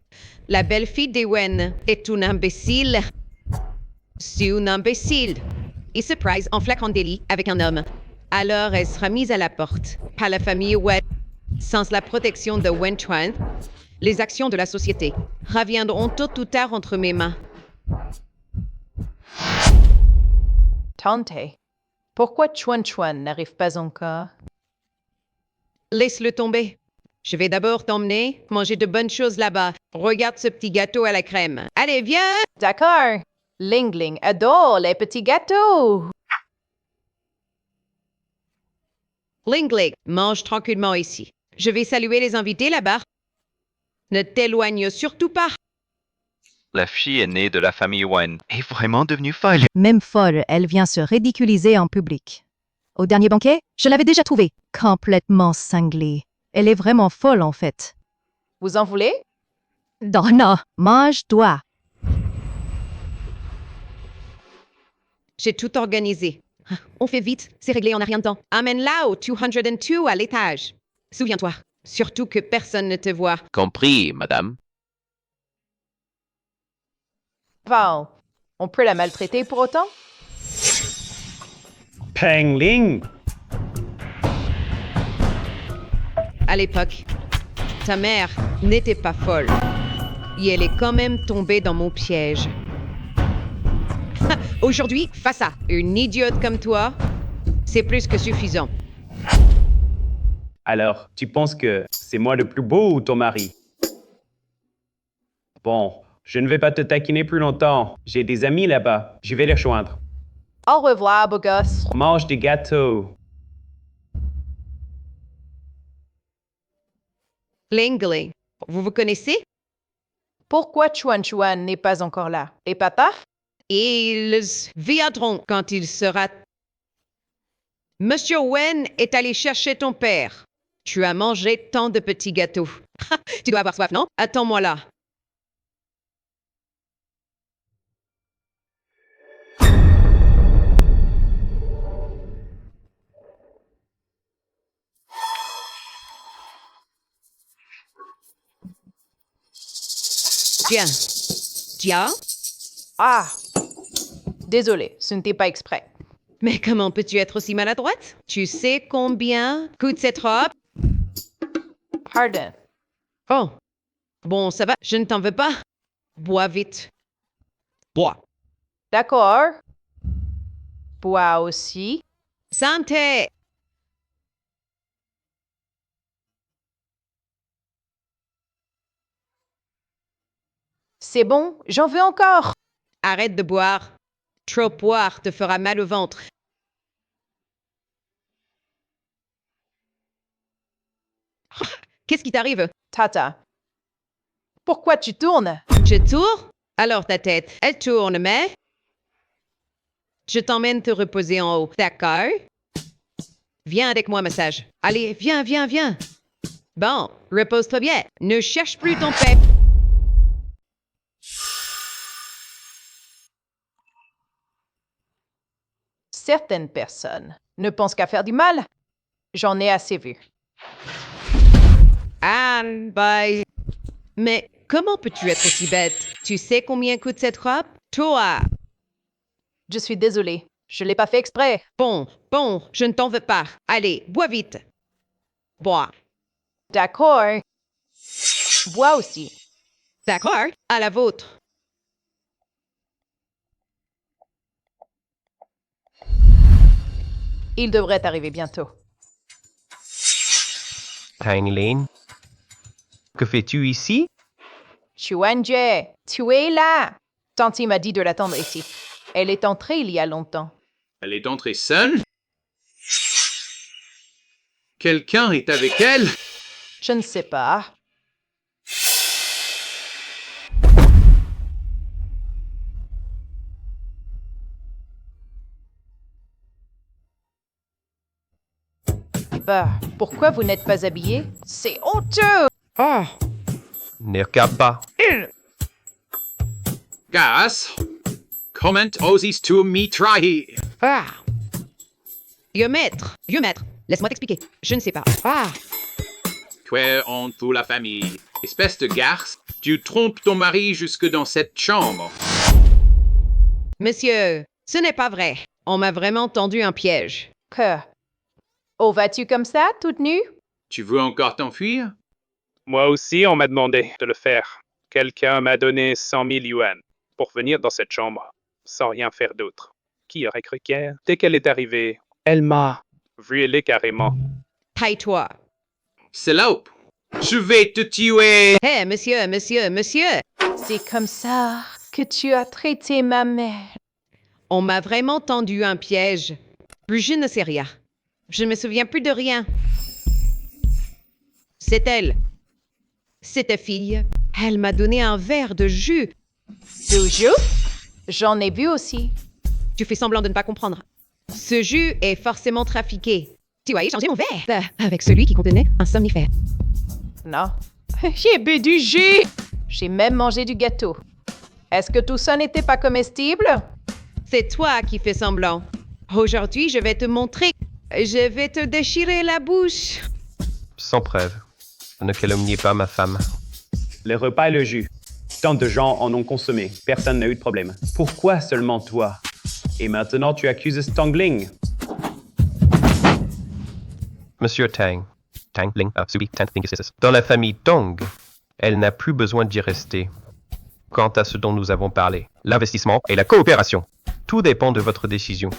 la belle-fille d'Ewen, est une imbécile. C'est une imbécile. Et se prise en flagrant délit avec un homme. Alors elle sera mise à la porte par la famille Wen. Sans la protection de Wen Chuan, les actions de la société reviendront tôt ou tard entre mes mains. Tante, pourquoi Chuan Chuan n'arrive pas encore? Laisse-le tomber. Je vais d'abord t'emmener manger de bonnes choses là-bas. Regarde ce petit gâteau à la crème. Allez, viens! D'accord. Ling Ling adore les petits gâteaux. Ling Ling, mange tranquillement ici. Je vais saluer les invités là-bas. Ne t'éloigne surtout pas. La fille aînée de la famille Wen est vraiment devenue folle. Même folle, elle vient se ridiculiser en public. Au dernier banquet, je l'avais déjà trouvée complètement cinglée. Elle est vraiment folle en fait. Vous en voulez? Non, non, mange-toi. J'ai tout organisé. On fait vite, c'est réglé en un rien de temps. Amène-la au 202 à l'étage. Souviens-toi, surtout que personne ne te voit. Compris, madame. Val, on peut la maltraiter pour autant? Tang Ling! À l'époque, ta mère n'était pas folle. Et elle est quand même tombée dans mon piège. Aujourd'hui, face à une idiote comme toi, c'est plus que suffisant. Alors, tu penses que c'est moi le plus beau ou ton mari? Bon, je ne vais pas te taquiner plus longtemps. J'ai des amis là-bas. Je vais les rejoindre. Au revoir, beau gosse. Mange des gâteaux. Ling Ling, vous vous connaissez? Pourquoi Chuan Chuan n'est pas encore là? Et Pata? Ils viendront quand il sera... Monsieur Wen est allé chercher ton père. Tu as mangé tant de petits gâteaux. Tu dois avoir soif, non? Attends-moi là. Tiens. Tiens? Ah! Désolé, ce n'était pas exprès. Mais comment peux-tu être aussi maladroite? Tu sais combien coûte cette robe? Pardon. Oh. Bon, ça va, je ne t'en veux pas. Bois vite. Bois. D'accord. Bois aussi. Santé! C'est bon, j'en veux encore. Arrête de boire. Trop boire te fera mal au ventre. Qu'est-ce qui t'arrive? Tata. Pourquoi tu tournes? Je tourne? Alors ta tête, elle tourne, mais... Je t'emmène te reposer en haut, d'accord? Viens avec moi, massage. Allez, viens, viens, viens. Bon, repose-toi bien. Ne cherche plus ton pep. Certaines personnes ne pensent qu'à faire du mal. J'en ai assez vu. Anne, bye. Mais comment peux-tu être aussi bête? Tu sais combien coûte cette robe? Toi! Je suis désolée. Je l'ai pas fait exprès. Bon, je ne t'en veux pas. Allez, bois vite. Bois. D'accord. Bois aussi. D'accord, à la vôtre. Il devrait arriver bientôt. Tang Ling, que fais-tu ici? Chuanje, tu es là! Tanti m'a dit de l'attendre ici. Elle est entrée il y a longtemps. Elle est entrée seule? Quelqu'un est avec elle? Je ne sais pas. Bah, pourquoi vous n'êtes pas habillé? C'est honteux! Ah! Ne regarde pas. Gas? Comment oses-tu m'y trahir? Ah! Vieux maître, laisse-moi t'expliquer. Je ne sais pas. Ah! Tu es honte pour la famille. Espèce de garce, tu trompes ton mari jusque dans cette chambre. Monsieur, ce n'est pas vrai. On m'a vraiment tendu un piège. Que? Oh, vas-tu comme ça, toute nue? Tu veux encore t'enfuir? Moi aussi, on m'a demandé de le faire. Quelqu'un m'a donné 100 000 yuan pour venir dans cette chambre, sans rien faire d'autre. Qui aurait cru qu'elle? Dès qu'elle est arrivée, elle m'a violé carrément. Taille-toi. Salope! Je vais te tuer! Hé, monsieur! C'est comme ça que tu as traité ma mère. On m'a vraiment tendu un piège. Plus je ne sais rien. Je ne me souviens plus de rien. C'est elle. Cette fille. Elle m'a donné un verre de jus. De jus? J'en ai bu aussi. Tu fais semblant de ne pas comprendre. Ce jus est forcément trafiqué. Tu as échangé mon verre avec celui qui contenait un somnifère. Non. J'ai bu du jus! J'ai même mangé du gâteau. Est-ce que tout ça n'était pas comestible? C'est toi qui fais semblant. Aujourd'hui, je vais te montrer. Je vais te déchirer la bouche. Sans preuve. Ne calomniez pas ma femme. Le repas et le jus. Tant de gens en ont consommé. Personne n'a eu de problème. Pourquoi seulement toi? Et maintenant, tu accuses Tang Ling. Monsieur Tang Ling a subi Tang Ling. Dans la famille Tong, elle n'a plus besoin d'y rester. Quant à ce dont nous avons parlé, l'investissement et la coopération, tout dépend de votre décision.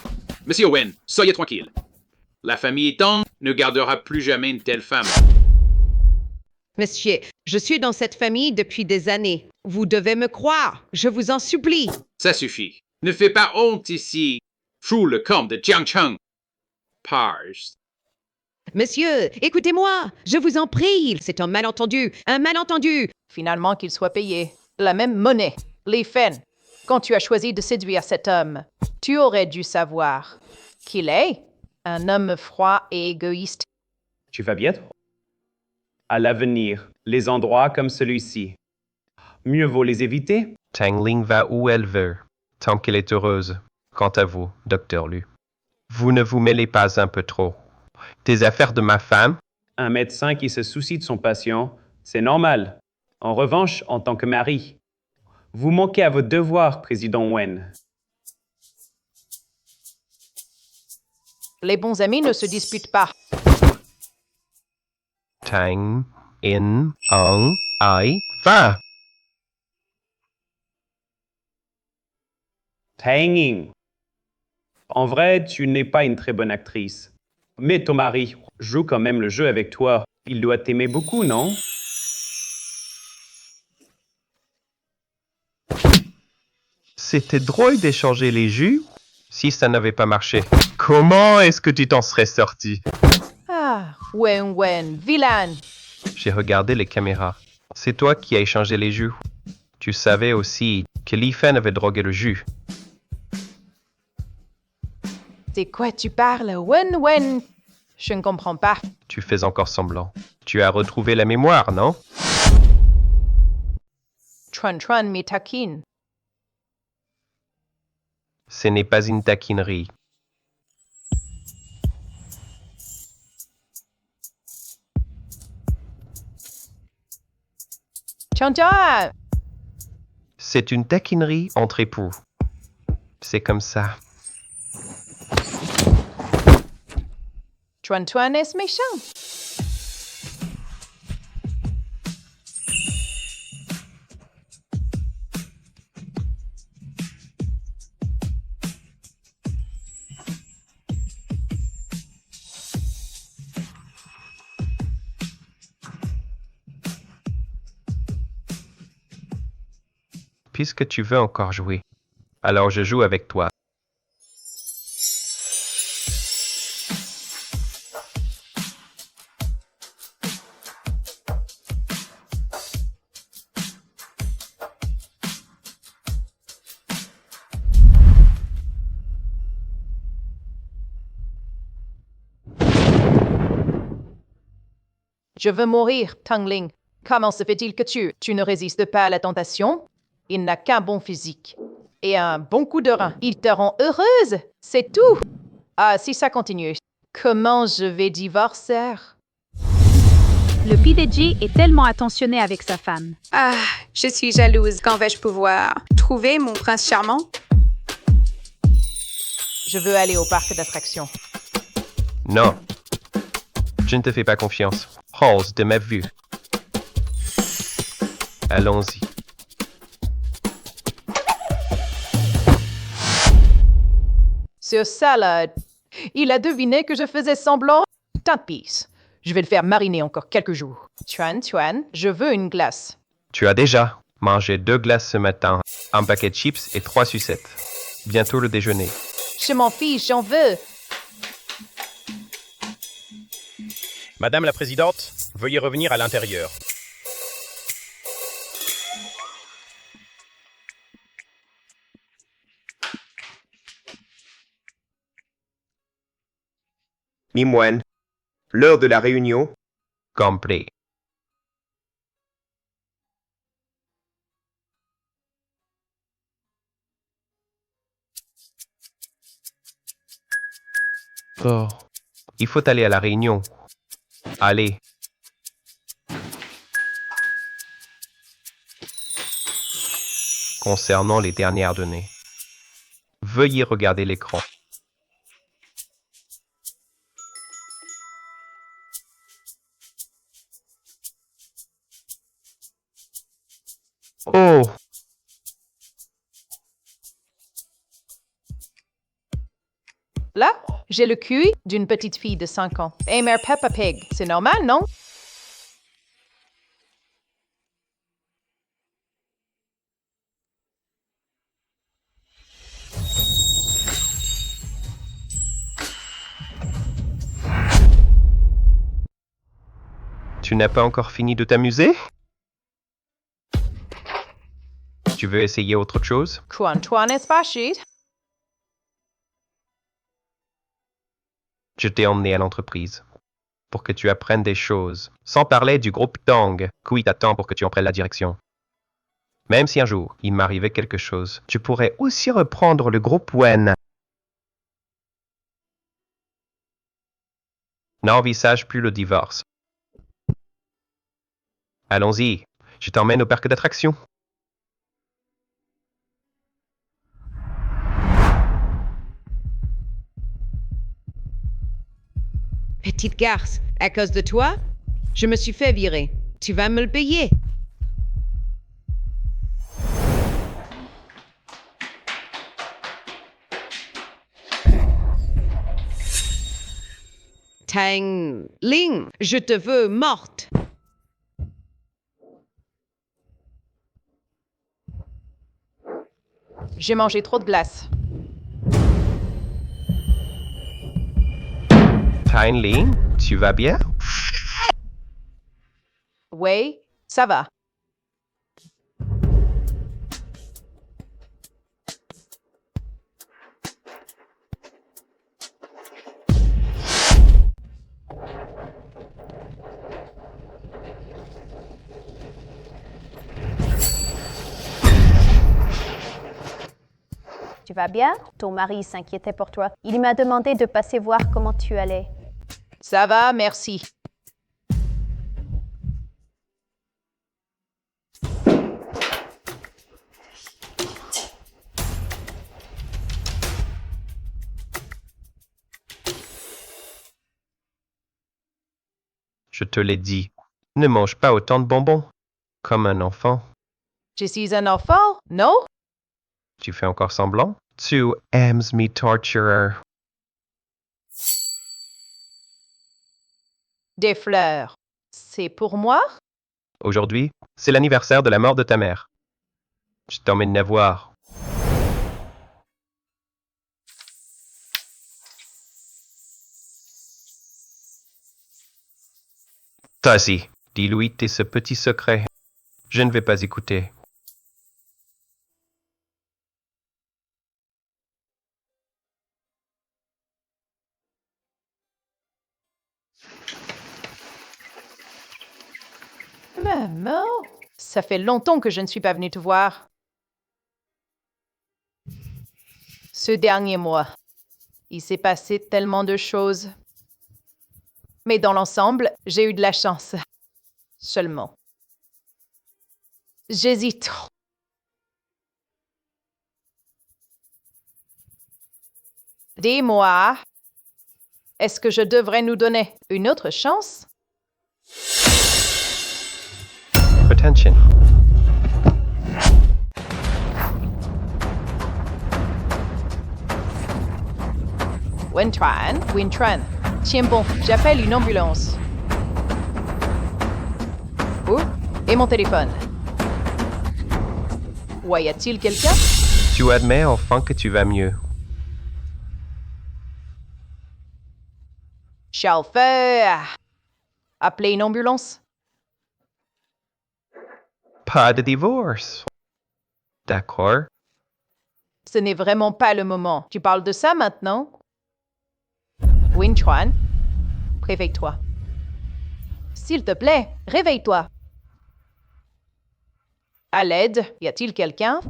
Monsieur Wen, soyez tranquille. La famille Tang ne gardera plus jamais une telle femme. Monsieur, je suis dans cette famille depuis des années. Vous devez me croire, je vous en supplie. Ça suffit. Ne fais pas honte ici. Fous le camp de Jiangcheng. Pars. Monsieur, écoutez-moi, je vous en prie. C'est un malentendu. Finalement qu'il soit payé. La même monnaie. Les Fen. Quand tu as choisi de séduire cet homme, tu aurais dû savoir qu'il est un homme froid et égoïste. Tu vas bien? À l'avenir, les endroits comme celui-ci, mieux vaut les éviter. Tang Ling va où elle veut, tant qu'elle est heureuse. Quant à vous, Docteur Lu, vous ne vous mêlez pas un peu trop. Des affaires de ma femme? Un médecin qui se soucie de son patient, c'est normal. En revanche, en tant que mari, vous manquez à votre devoir, Président Wen. Les bons amis ne se disputent pas. Tang, In, Ang, Ai, Va. Tanging. En vrai, tu n'es pas une très bonne actrice. Mais ton mari joue quand même le jeu avec toi. Il doit t'aimer beaucoup, non? C'était drôle d'échanger les jus si ça n'avait pas marché. Comment est-ce que tu t'en serais sorti? Ah, Wen, vilain. J'ai regardé les caméras. C'est toi qui as échangé les jus. Tu savais aussi que Li Fen avait drogué le jus. C'est quoi tu parles, Wen? Je ne comprends pas. Tu fais encore semblant. Tu as retrouvé la mémoire, non? Tron me taquine. Ce n'est pas une taquinerie. Tiens! C'est une taquinerie entre époux. C'est comme ça. Tron est méchant. puisque tu veux encore jouer. Alors je joue avec toi. Je veux mourir, Tangling. Comment se fait-il que tu ne résistes pas à la tentation? Il n'a qu'un bon physique et un bon coup de rein. Il te rend heureuse, c'est tout. Ah, si ça continue, comment je vais divorcer? Le PDG est tellement attentionné avec sa femme. Ah, je suis jalouse. Quand vais-je pouvoir trouver mon prince charmant? Je veux aller au parc d'attractions. Non. Je ne te fais pas confiance. Halls de ma vue. Allons-y. Ce salade, il a deviné que je faisais semblant. Tant pis. Je vais le faire mariner encore quelques jours. Tuan, je veux une glace. Tu as déjà mangé 2 glaces ce matin, un paquet de chips et 3 sucettes. Bientôt le déjeuner. Je m'en fiche, j'en veux. Madame la Présidente, veuillez revenir à l'intérieur. Mimoine, l'heure de la réunion. Compris. Oh, il faut aller à la réunion. Allez. Concernant les dernières données, veuillez regarder l'écran. Oh! Là, j'ai le QI d'une petite fille de 5 ans. Et mère Peppa Pig. C'est normal, non? Tu n'as pas encore fini de t'amuser? Tu veux essayer autre chose? Antoine est fâché. Je t'ai emmené à l'entreprise pour que tu apprennes des choses, sans parler du groupe Tang, qui t'attend pour que tu en prennes la direction. Même si un jour il m'arrivait quelque chose, tu pourrais aussi reprendre le groupe Wen. N'envisage plus le divorce. Allons-y, je t'emmène au parc d'attractions. Petite garce, à cause de toi, je me suis fait virer. Tu vas me le payer. Tang Ling, je te veux morte. J'ai mangé trop de glace. Tang Ling, tu vas bien? Oui, ça va. Tu vas bien? Ton mari s'inquiétait pour toi. Il m'a demandé de passer voir comment tu allais. Ça va, merci. Je te l'ai dit, ne mange pas autant de bonbons, comme un enfant. Je suis un enfant, non? Tu fais encore semblant? Tu aimes me torturer. Des fleurs. C'est pour moi? Aujourd'hui, c'est l'anniversaire de la mort de ta mère. Je t'emmène la voir. Tassie, dis-lui tes ce petit secret. Je ne vais pas écouter. Maman, ça fait longtemps que je ne suis pas venue te voir. Ce dernier mois, il s'est passé tellement de choses. Mais dans l'ensemble, j'ai eu de la chance. Seulement. J'hésite. Dis-moi, est-ce que je devrais nous donner une autre chance? Attention. Wintran. Tiens bon, j'appelle une ambulance. Oh, et mon téléphone. Ouais, y a-t-il quelqu'un? Tu admets enfin que tu vas mieux. Chauffeur! Appelez une ambulance. Pas de divorce. D'accord. Ce n'est vraiment pas le moment. Tu parles de ça maintenant? Wintran, réveille-toi. S'il te plaît, réveille-toi. À l'aide, y a-t-il quelqu'un?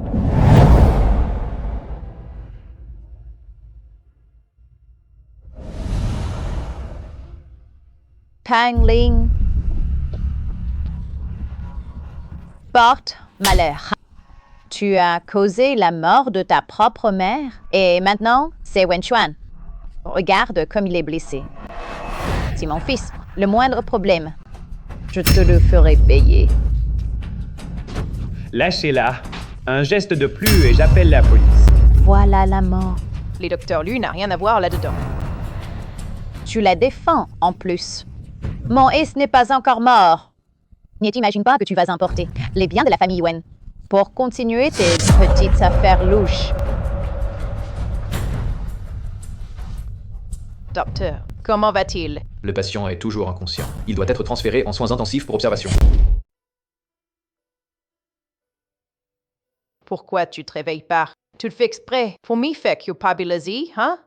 Tangling. Porte malheur. Tu as causé la mort de ta propre mère et maintenant, c'est Wenchuan. Regarde comme il est blessé. C'est mon fils. Le moindre problème, je te le ferai payer. Lâchez-la. Un geste de plus et j'appelle la police. Voilà la mort. Les docteurs Lu n'a rien à voir là-dedans. Tu la défends en plus. Mon fils n'est pas encore mort. Ne t'imagine pas que tu vas emporter les biens de la famille Wen pour continuer tes petites affaires louches. Docteur, comment va-t-il? Le patient est toujours inconscient. Il doit être transféré en soins intensifs pour observation. Pourquoi tu te réveilles pas? Tu le fais exprès pour m'y faire culpabiliser, hein?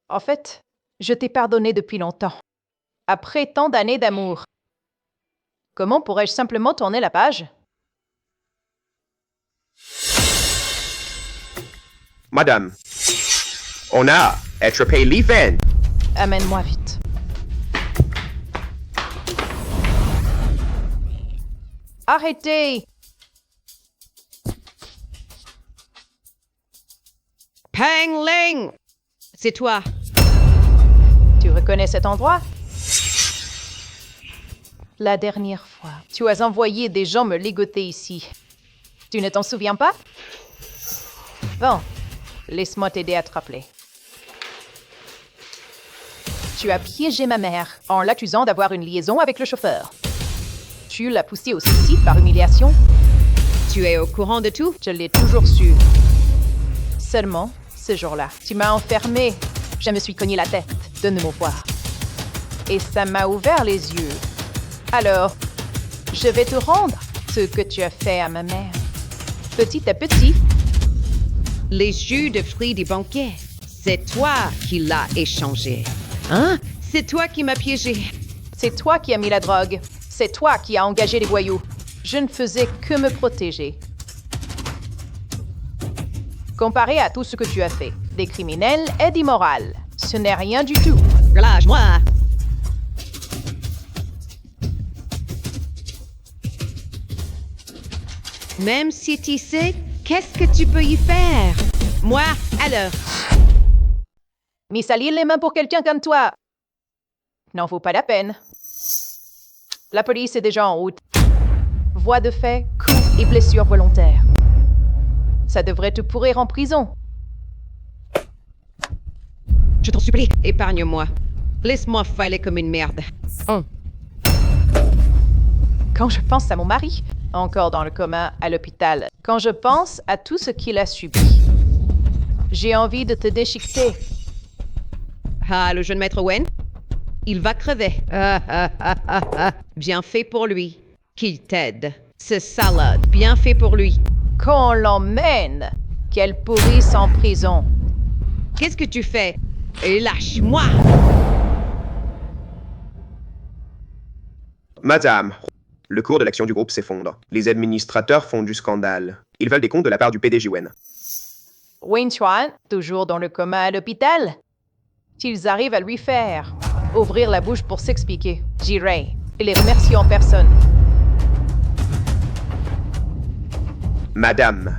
En fait, je t'ai pardonné depuis longtemps. Après tant d'années d'amour. Comment pourrais-je simplement tourner la page? Madame, on a attrapé Li Fan. Amène-moi vite. Arrêtez! Pangling! C'est toi. Tu reconnais cet endroit? La dernière fois, tu as envoyé des gens me ligoter ici. Tu ne t'en souviens pas? Bon, laisse-moi t'aider à te rappeler. Tu as piégé ma mère en l'accusant d'avoir une liaison avec le chauffeur. Tu l'as poussée au suicide par humiliation. Tu es au courant de tout? Je l'ai toujours su. Seulement, ce jour-là, tu m'as enfermée. Je me suis cogné la tête de ne me voir. Et ça m'a ouvert les yeux. Alors, je vais te rendre ce que tu as fait à ma mère. Petit à petit. Les jus de fruits du banquet. C'est toi qui l'as échangé. Hein? C'est toi qui m'as piégé. C'est toi qui as mis la drogue. C'est toi qui as engagé les voyous. Je ne faisais que me protéger. Comparé à tout ce que tu as fait, des criminels et d'immorales, ce n'est rien du tout. Relâche-moi. Même si tu sais, qu'est-ce que tu peux y faire? Moi, alors. Mais salir les mains pour quelqu'un comme toi, n'en vaut pas la peine. La police est déjà en route. Voies de fait, coups et blessures volontaires. Ça devrait te pourrir en prison. Je t'en supplie, épargne-moi. Laisse-moi filer comme une merde. Quand je pense à mon mari, encore dans le coma à l'hôpital, quand je pense à tout ce qu'il a subi, j'ai envie de te déchiqueter. Ah, le jeune maître Wen? Il va crever. Bien fait pour lui. Qu'il t'aide. Ce salade, bien fait pour lui. Qu'on l'emmène, qu'elle pourrisse en prison. Qu'est-ce que tu fais? Lâche-moi! Madame, le cours de l'action du groupe s'effondre. Les administrateurs font du scandale. Ils veulent des comptes de la part du PDG Wen. Wayne Chuan, toujours dans le coma à l'hôpital. S'ils arrivent à lui faire ouvrir la bouche pour s'expliquer, j'irai et les remercie en personne. Madame,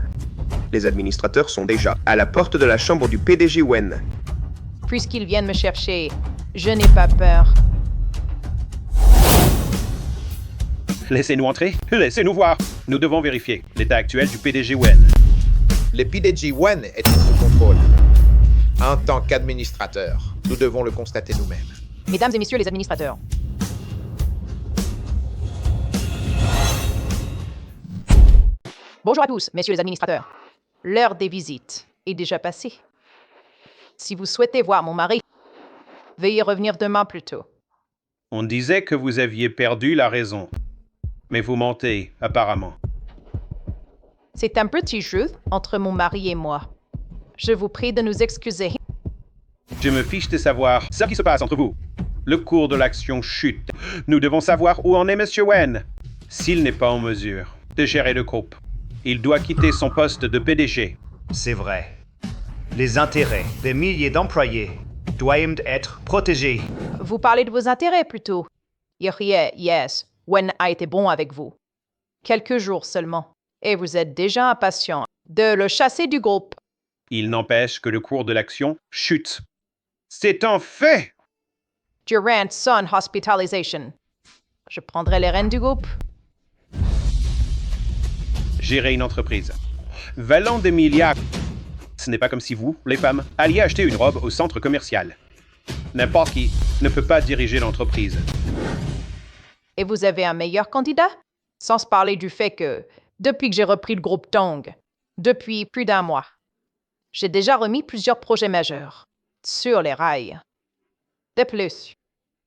les administrateurs sont déjà à la porte de la chambre du PDG Wen. Puisqu'ils viennent me chercher, je n'ai pas peur. Laissez-nous entrer, laissez-nous voir. Nous devons vérifier l'état actuel du PDG Wen. Le PDG Wen est sous contrôle. En tant qu'administrateur, nous devons le constater nous-mêmes. Mesdames et messieurs les administrateurs. Bonjour à tous, messieurs les administrateurs. L'heure des visites est déjà passée. Si vous souhaitez voir mon mari, veuillez revenir demain plus tôt. On disait que vous aviez perdu la raison. Mais vous mentez, apparemment. C'est un petit jeu entre mon mari et moi. Je vous prie de nous excuser. Je me fiche de savoir ce qui se passe entre vous. Le cours de l'action chute. Nous devons savoir où en est Monsieur Wen. S'il n'est pas en mesure de gérer le groupe, il doit quitter son poste de PDG. C'est vrai. Les intérêts des milliers d'employés doivent être protégés. Vous parlez de vos intérêts plutôt. Yes, Wen a été bon avec vous. Quelques jours seulement. Et vous êtes déjà impatient de le chasser du groupe. Il n'empêche que le cours de l'action chute. C'est un fait! Durant son hospitalisation. Je prendrai les rênes du groupe. Gérer une entreprise. Valant des milliards. Ce n'est pas comme si vous, les femmes, alliez acheter une robe au centre commercial. N'importe qui ne peut pas diriger l'entreprise. Et vous avez un meilleur candidat? Sans se parler du fait que, depuis que j'ai repris le groupe Tong, depuis plus d'1 mois, j'ai déjà remis plusieurs projets majeurs sur les rails. De plus,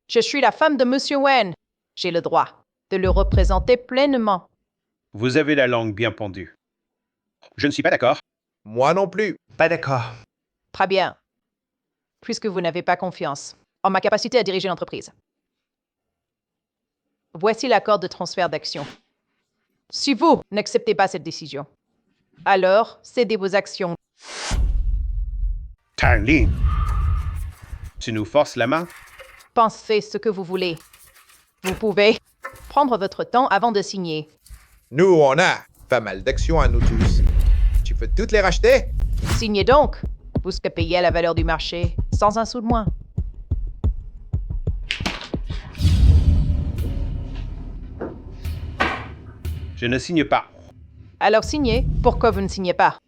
je suis la femme de Monsieur Wen. J'ai le droit de le représenter pleinement. Vous avez la langue bien pendue. Je ne suis pas d'accord. Moi non plus. Pas d'accord. Très bien. Puisque vous n'avez pas confiance en ma capacité à diriger l'entreprise. Voici l'accord de transfert d'actions. Si vous n'acceptez pas cette décision, alors cédez vos actions. Tang Lin, tu nous forces la main? Pensez ce que vous voulez. Vous pouvez prendre votre temps avant de signer. Nous, on a pas mal d'actions à nous tous. Tu peux toutes les racheter? Signez donc. Vous serez payé à la valeur du marché, sans un sou de moins. Je ne signe pas. Alors signez. Pourquoi vous ne signez pas?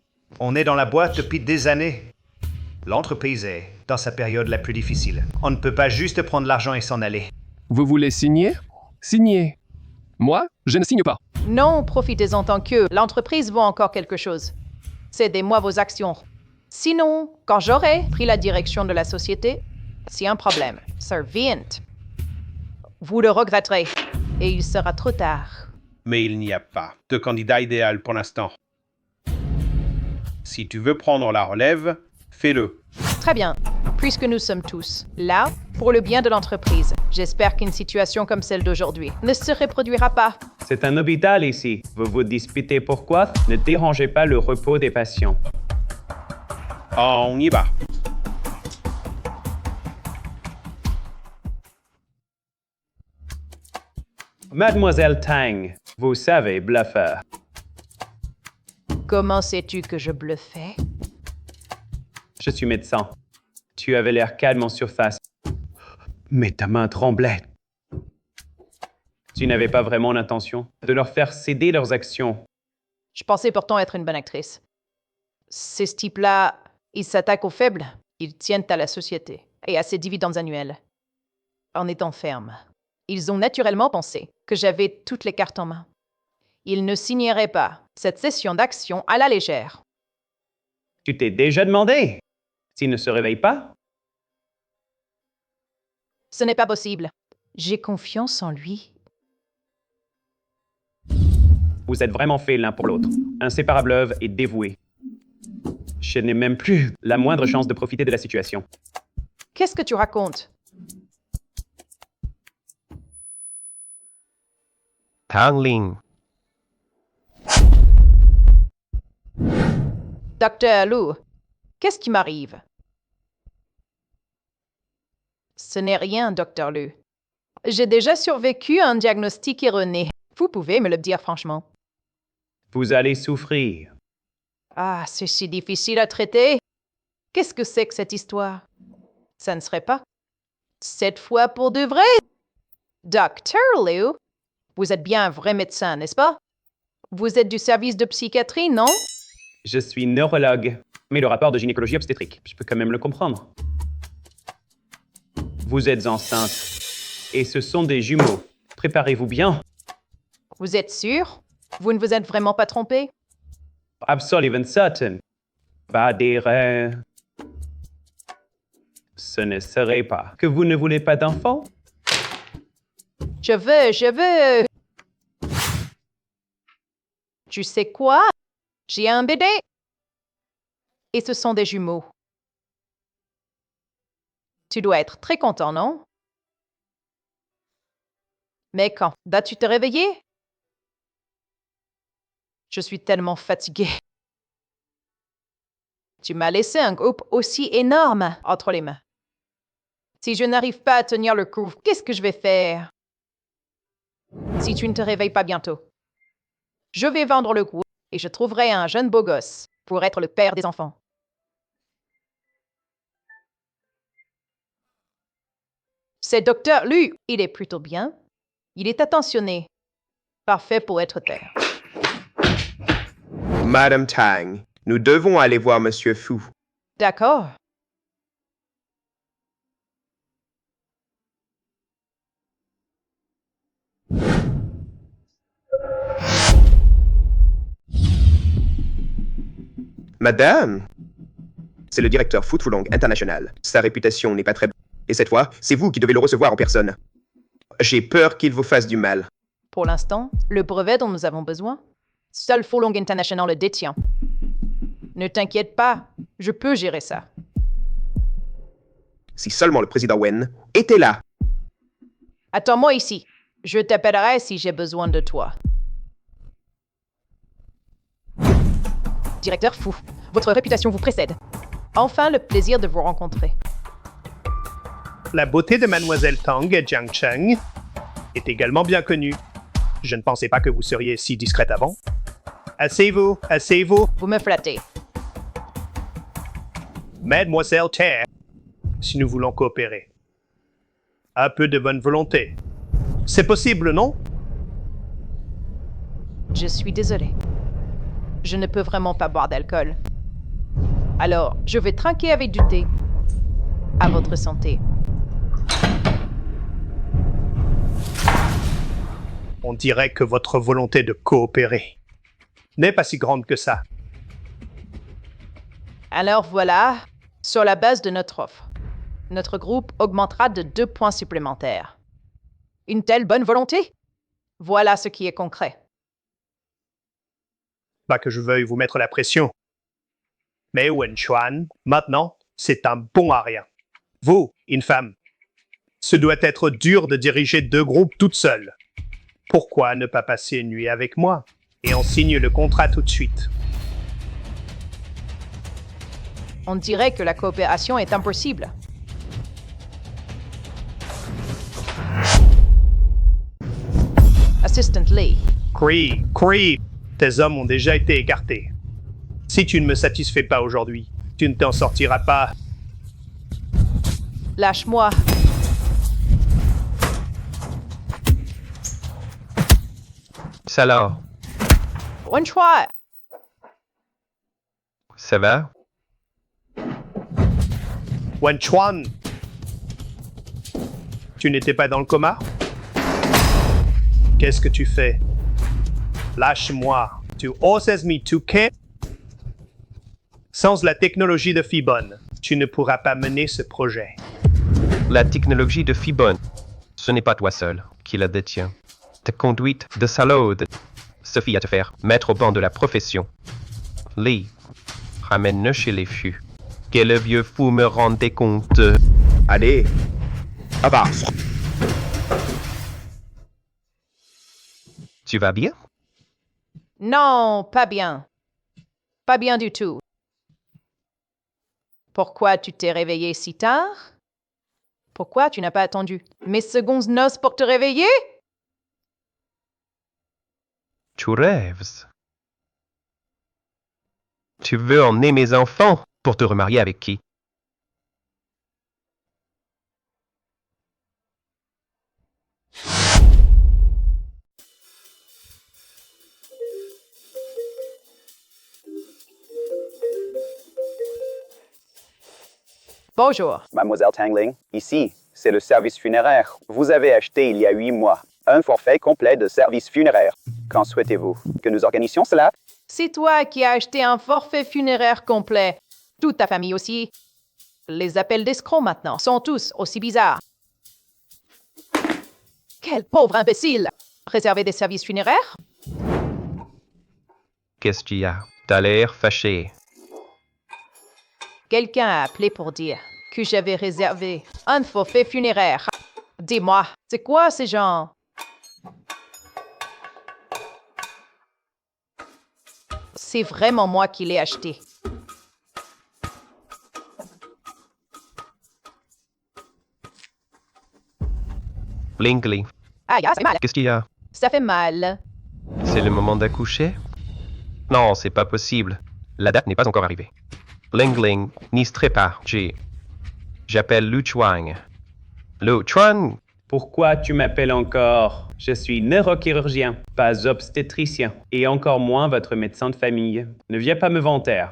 On est dans la boîte depuis des années. L'entreprise est dans sa période la plus difficile. On ne peut pas juste prendre l'argent et s'en aller. Vous voulez signer? Signez. Moi, je ne signe pas. Non, profitez-en tant que l'entreprise vaut encore quelque chose. Cédez-moi vos actions. Sinon, quand j'aurai pris la direction de la société, c'est un problème. Servient. Vous le regretterez. Et il sera trop tard. Mais il n'y a pas de candidat idéal pour l'instant. Si tu veux prendre la relève, fais-le. Très bien. Puisque nous sommes tous là pour le bien de l'entreprise, j'espère qu'une situation comme celle d'aujourd'hui ne se reproduira pas. C'est un hôpital ici. Vous vous disputez pourquoi? Ne dérangez pas le repos des patients. On y va. Mademoiselle Tang, vous savez, bluffeur. Comment sais-tu que je bluffais? Je suis médecin. Tu avais l'air calme en surface. Mais ta main tremblait. Tu n'avais pas vraiment l'intention de leur faire céder leurs actions. Je pensais pourtant être une bonne actrice. Ces types-là, ils s'attaquent aux faibles. Ils tiennent à la société et à ses dividendes annuels. en étant ferme. Ils ont naturellement pensé que j'avais toutes les cartes en main. Ils ne signeraient pas cette session d'action à la légère. Tu t'es déjà demandé s'il ne se réveille pas? Ce n'est pas possible. J'ai confiance en lui. Vous êtes vraiment faits l'un pour l'autre, inséparables et dévoués. Je n'ai même plus la moindre chance de profiter de la situation. Qu'est-ce que tu racontes? Tangling. Docteur Lu, qu'est-ce qui m'arrive? Ce n'est rien, Docteur Lu. J'ai déjà survécu à un diagnostic erroné. Vous pouvez me le dire franchement. Vous allez souffrir. Ah, c'est si difficile à traiter. Qu'est-ce que c'est que cette histoire? Ça ne serait pas? Cette fois pour de vrai? Docteur Liu, vous êtes bien un vrai médecin, n'est-ce pas? Vous êtes du service de psychiatrie, non? Je suis neurologue, mais le rapport de gynécologie obstétrique, je peux quand même le comprendre. Vous êtes enceinte, et ce sont des jumeaux. Préparez-vous bien. Vous êtes sûr? Vous ne vous êtes vraiment pas trompé? Absolument certain. Pas d'erreur. Ce ne serait pas que vous ne voulez pas d'enfant? Je veux. Tu sais quoi? J'ai un bébé. Et ce sont des jumeaux. Tu dois être très content, non? Mais quand vas-tu te réveiller? Je suis tellement fatiguée. Tu m'as laissé un groupe aussi énorme entre les mains. Si je n'arrive pas à tenir le coup, qu'est-ce que je vais faire? Si tu ne te réveilles pas bientôt, je vais vendre le groupe et je trouverai un jeune beau gosse pour être le père des enfants. C'est Docteur Lu. Il est plutôt bien. Il est attentionné. Parfait pour être père. Madame Tang, nous devons aller voir Monsieur Fu. D'accord. Madame, c'est le directeur Fu Tulong International. Sa réputation n'est pas très bonne. Et cette fois, c'est vous qui devez le recevoir en personne. J'ai peur qu'il vous fasse du mal. Pour l'instant, le brevet dont nous avons besoin, seul Fu Tulong International le détient. Ne t'inquiète pas, je peux gérer ça. Si seulement le président Wen était là. Attends-moi ici. Je t'appellerai si j'ai besoin de toi. Directeur Fu, votre réputation vous précède. Enfin le plaisir de vous rencontrer. La beauté de Mademoiselle Tang et Jiang Cheng est également bien connue. Je ne pensais pas que vous seriez si discrète avant. Asseyez-vous, asseyez-vous. Vous me flattez. Mademoiselle Tang, si nous voulons coopérer. Un peu de bonne volonté. C'est possible, non? Je suis désolée. Je ne peux vraiment pas boire d'alcool. Alors, je vais trinquer avec du thé. À votre santé. On dirait que votre volonté de coopérer n'est pas si grande que ça. Alors voilà, sur la base de notre offre, notre groupe augmentera de 2 points supplémentaires. Une telle bonne volonté? Voilà ce qui est concret. Pas que je veuille vous mettre la pression. Mais Wen Chuan, maintenant, c'est un bon à rien. Vous, une femme, ce doit être dur de diriger 2 groupes toute seule. Pourquoi ne pas passer une nuit avec moi? Et on signe le contrat tout de suite. On dirait que la coopération est impossible. Assistant Lee. Cree, tes hommes ont déjà été écartés. Si tu ne me satisfais pas aujourd'hui, tu ne t'en sortiras pas. Lâche-moi. Salut. Wen Chuan. Ça va? Wen Chuan, Tu n'étais pas dans le coma? Qu'est-ce que tu fais? Lâche-moi. Tu oses me toucher? Sans la technologie de Fibon, tu ne pourras pas mener ce projet. La technologie de Fibon, ce n'est pas toi seul qui la détient. Ta conduite de salaud suffit à te faire mettre au banc de la profession. Lee, ramène-le chez les fûts. Que le vieux fou me rende compte. Allez, avance. Tu vas bien? Non, pas bien. Pas bien du tout. Pourquoi tu t'es réveillé si tard? Pourquoi tu n'as pas attendu mes secondes noces pour te réveiller? Tu rêves. Tu veux emmener mes enfants pour te remarier avec qui? Bonjour. Mademoiselle Tangling, ici, c'est le service funéraire. Vous avez acheté il y a 8 mois un forfait complet de service funéraire. Quand souhaitez-vous que nous organisions cela? C'est toi qui as acheté un forfait funéraire complet. Toute ta famille aussi. Les appels d'escrocs maintenant sont tous aussi bizarres. Quel pauvre imbécile! Réserver des services funéraires? Qu'est-ce qu'il y a? T'as l'air fâché. Quelqu'un a appelé pour dire que j'avais réservé un forfait funéraire. Dis-moi, c'est quoi ces gens? C'est vraiment moi qui l'ai acheté. Blingley. Aïe, ça fait mal. Qu'est-ce qu'il y a? Ça fait mal. C'est le moment d'accoucher? Non, c'est pas possible. La date n'est pas encore arrivée. Lingling, n'y serait pas. J'appelle Lu Chuang. Lu Chuang? Pourquoi tu m'appelles encore? Je suis neurochirurgien, pas obstétricien, et encore moins votre médecin de famille. Ne viens pas me vanter.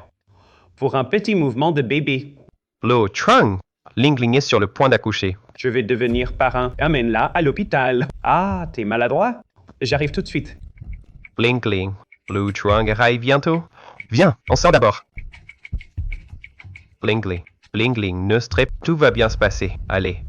Pour un petit mouvement de bébé. Lu Chuang? Lingling est sur le point d'accoucher. Je vais devenir parrain. Amène-la à l'hôpital. Ah, t'es maladroit? J'arrive tout de suite. Lingling, Lu Chuang arrive bientôt. Viens, on sort d'abord. Lingling, ne stresse, tout va bien se passer. Allez.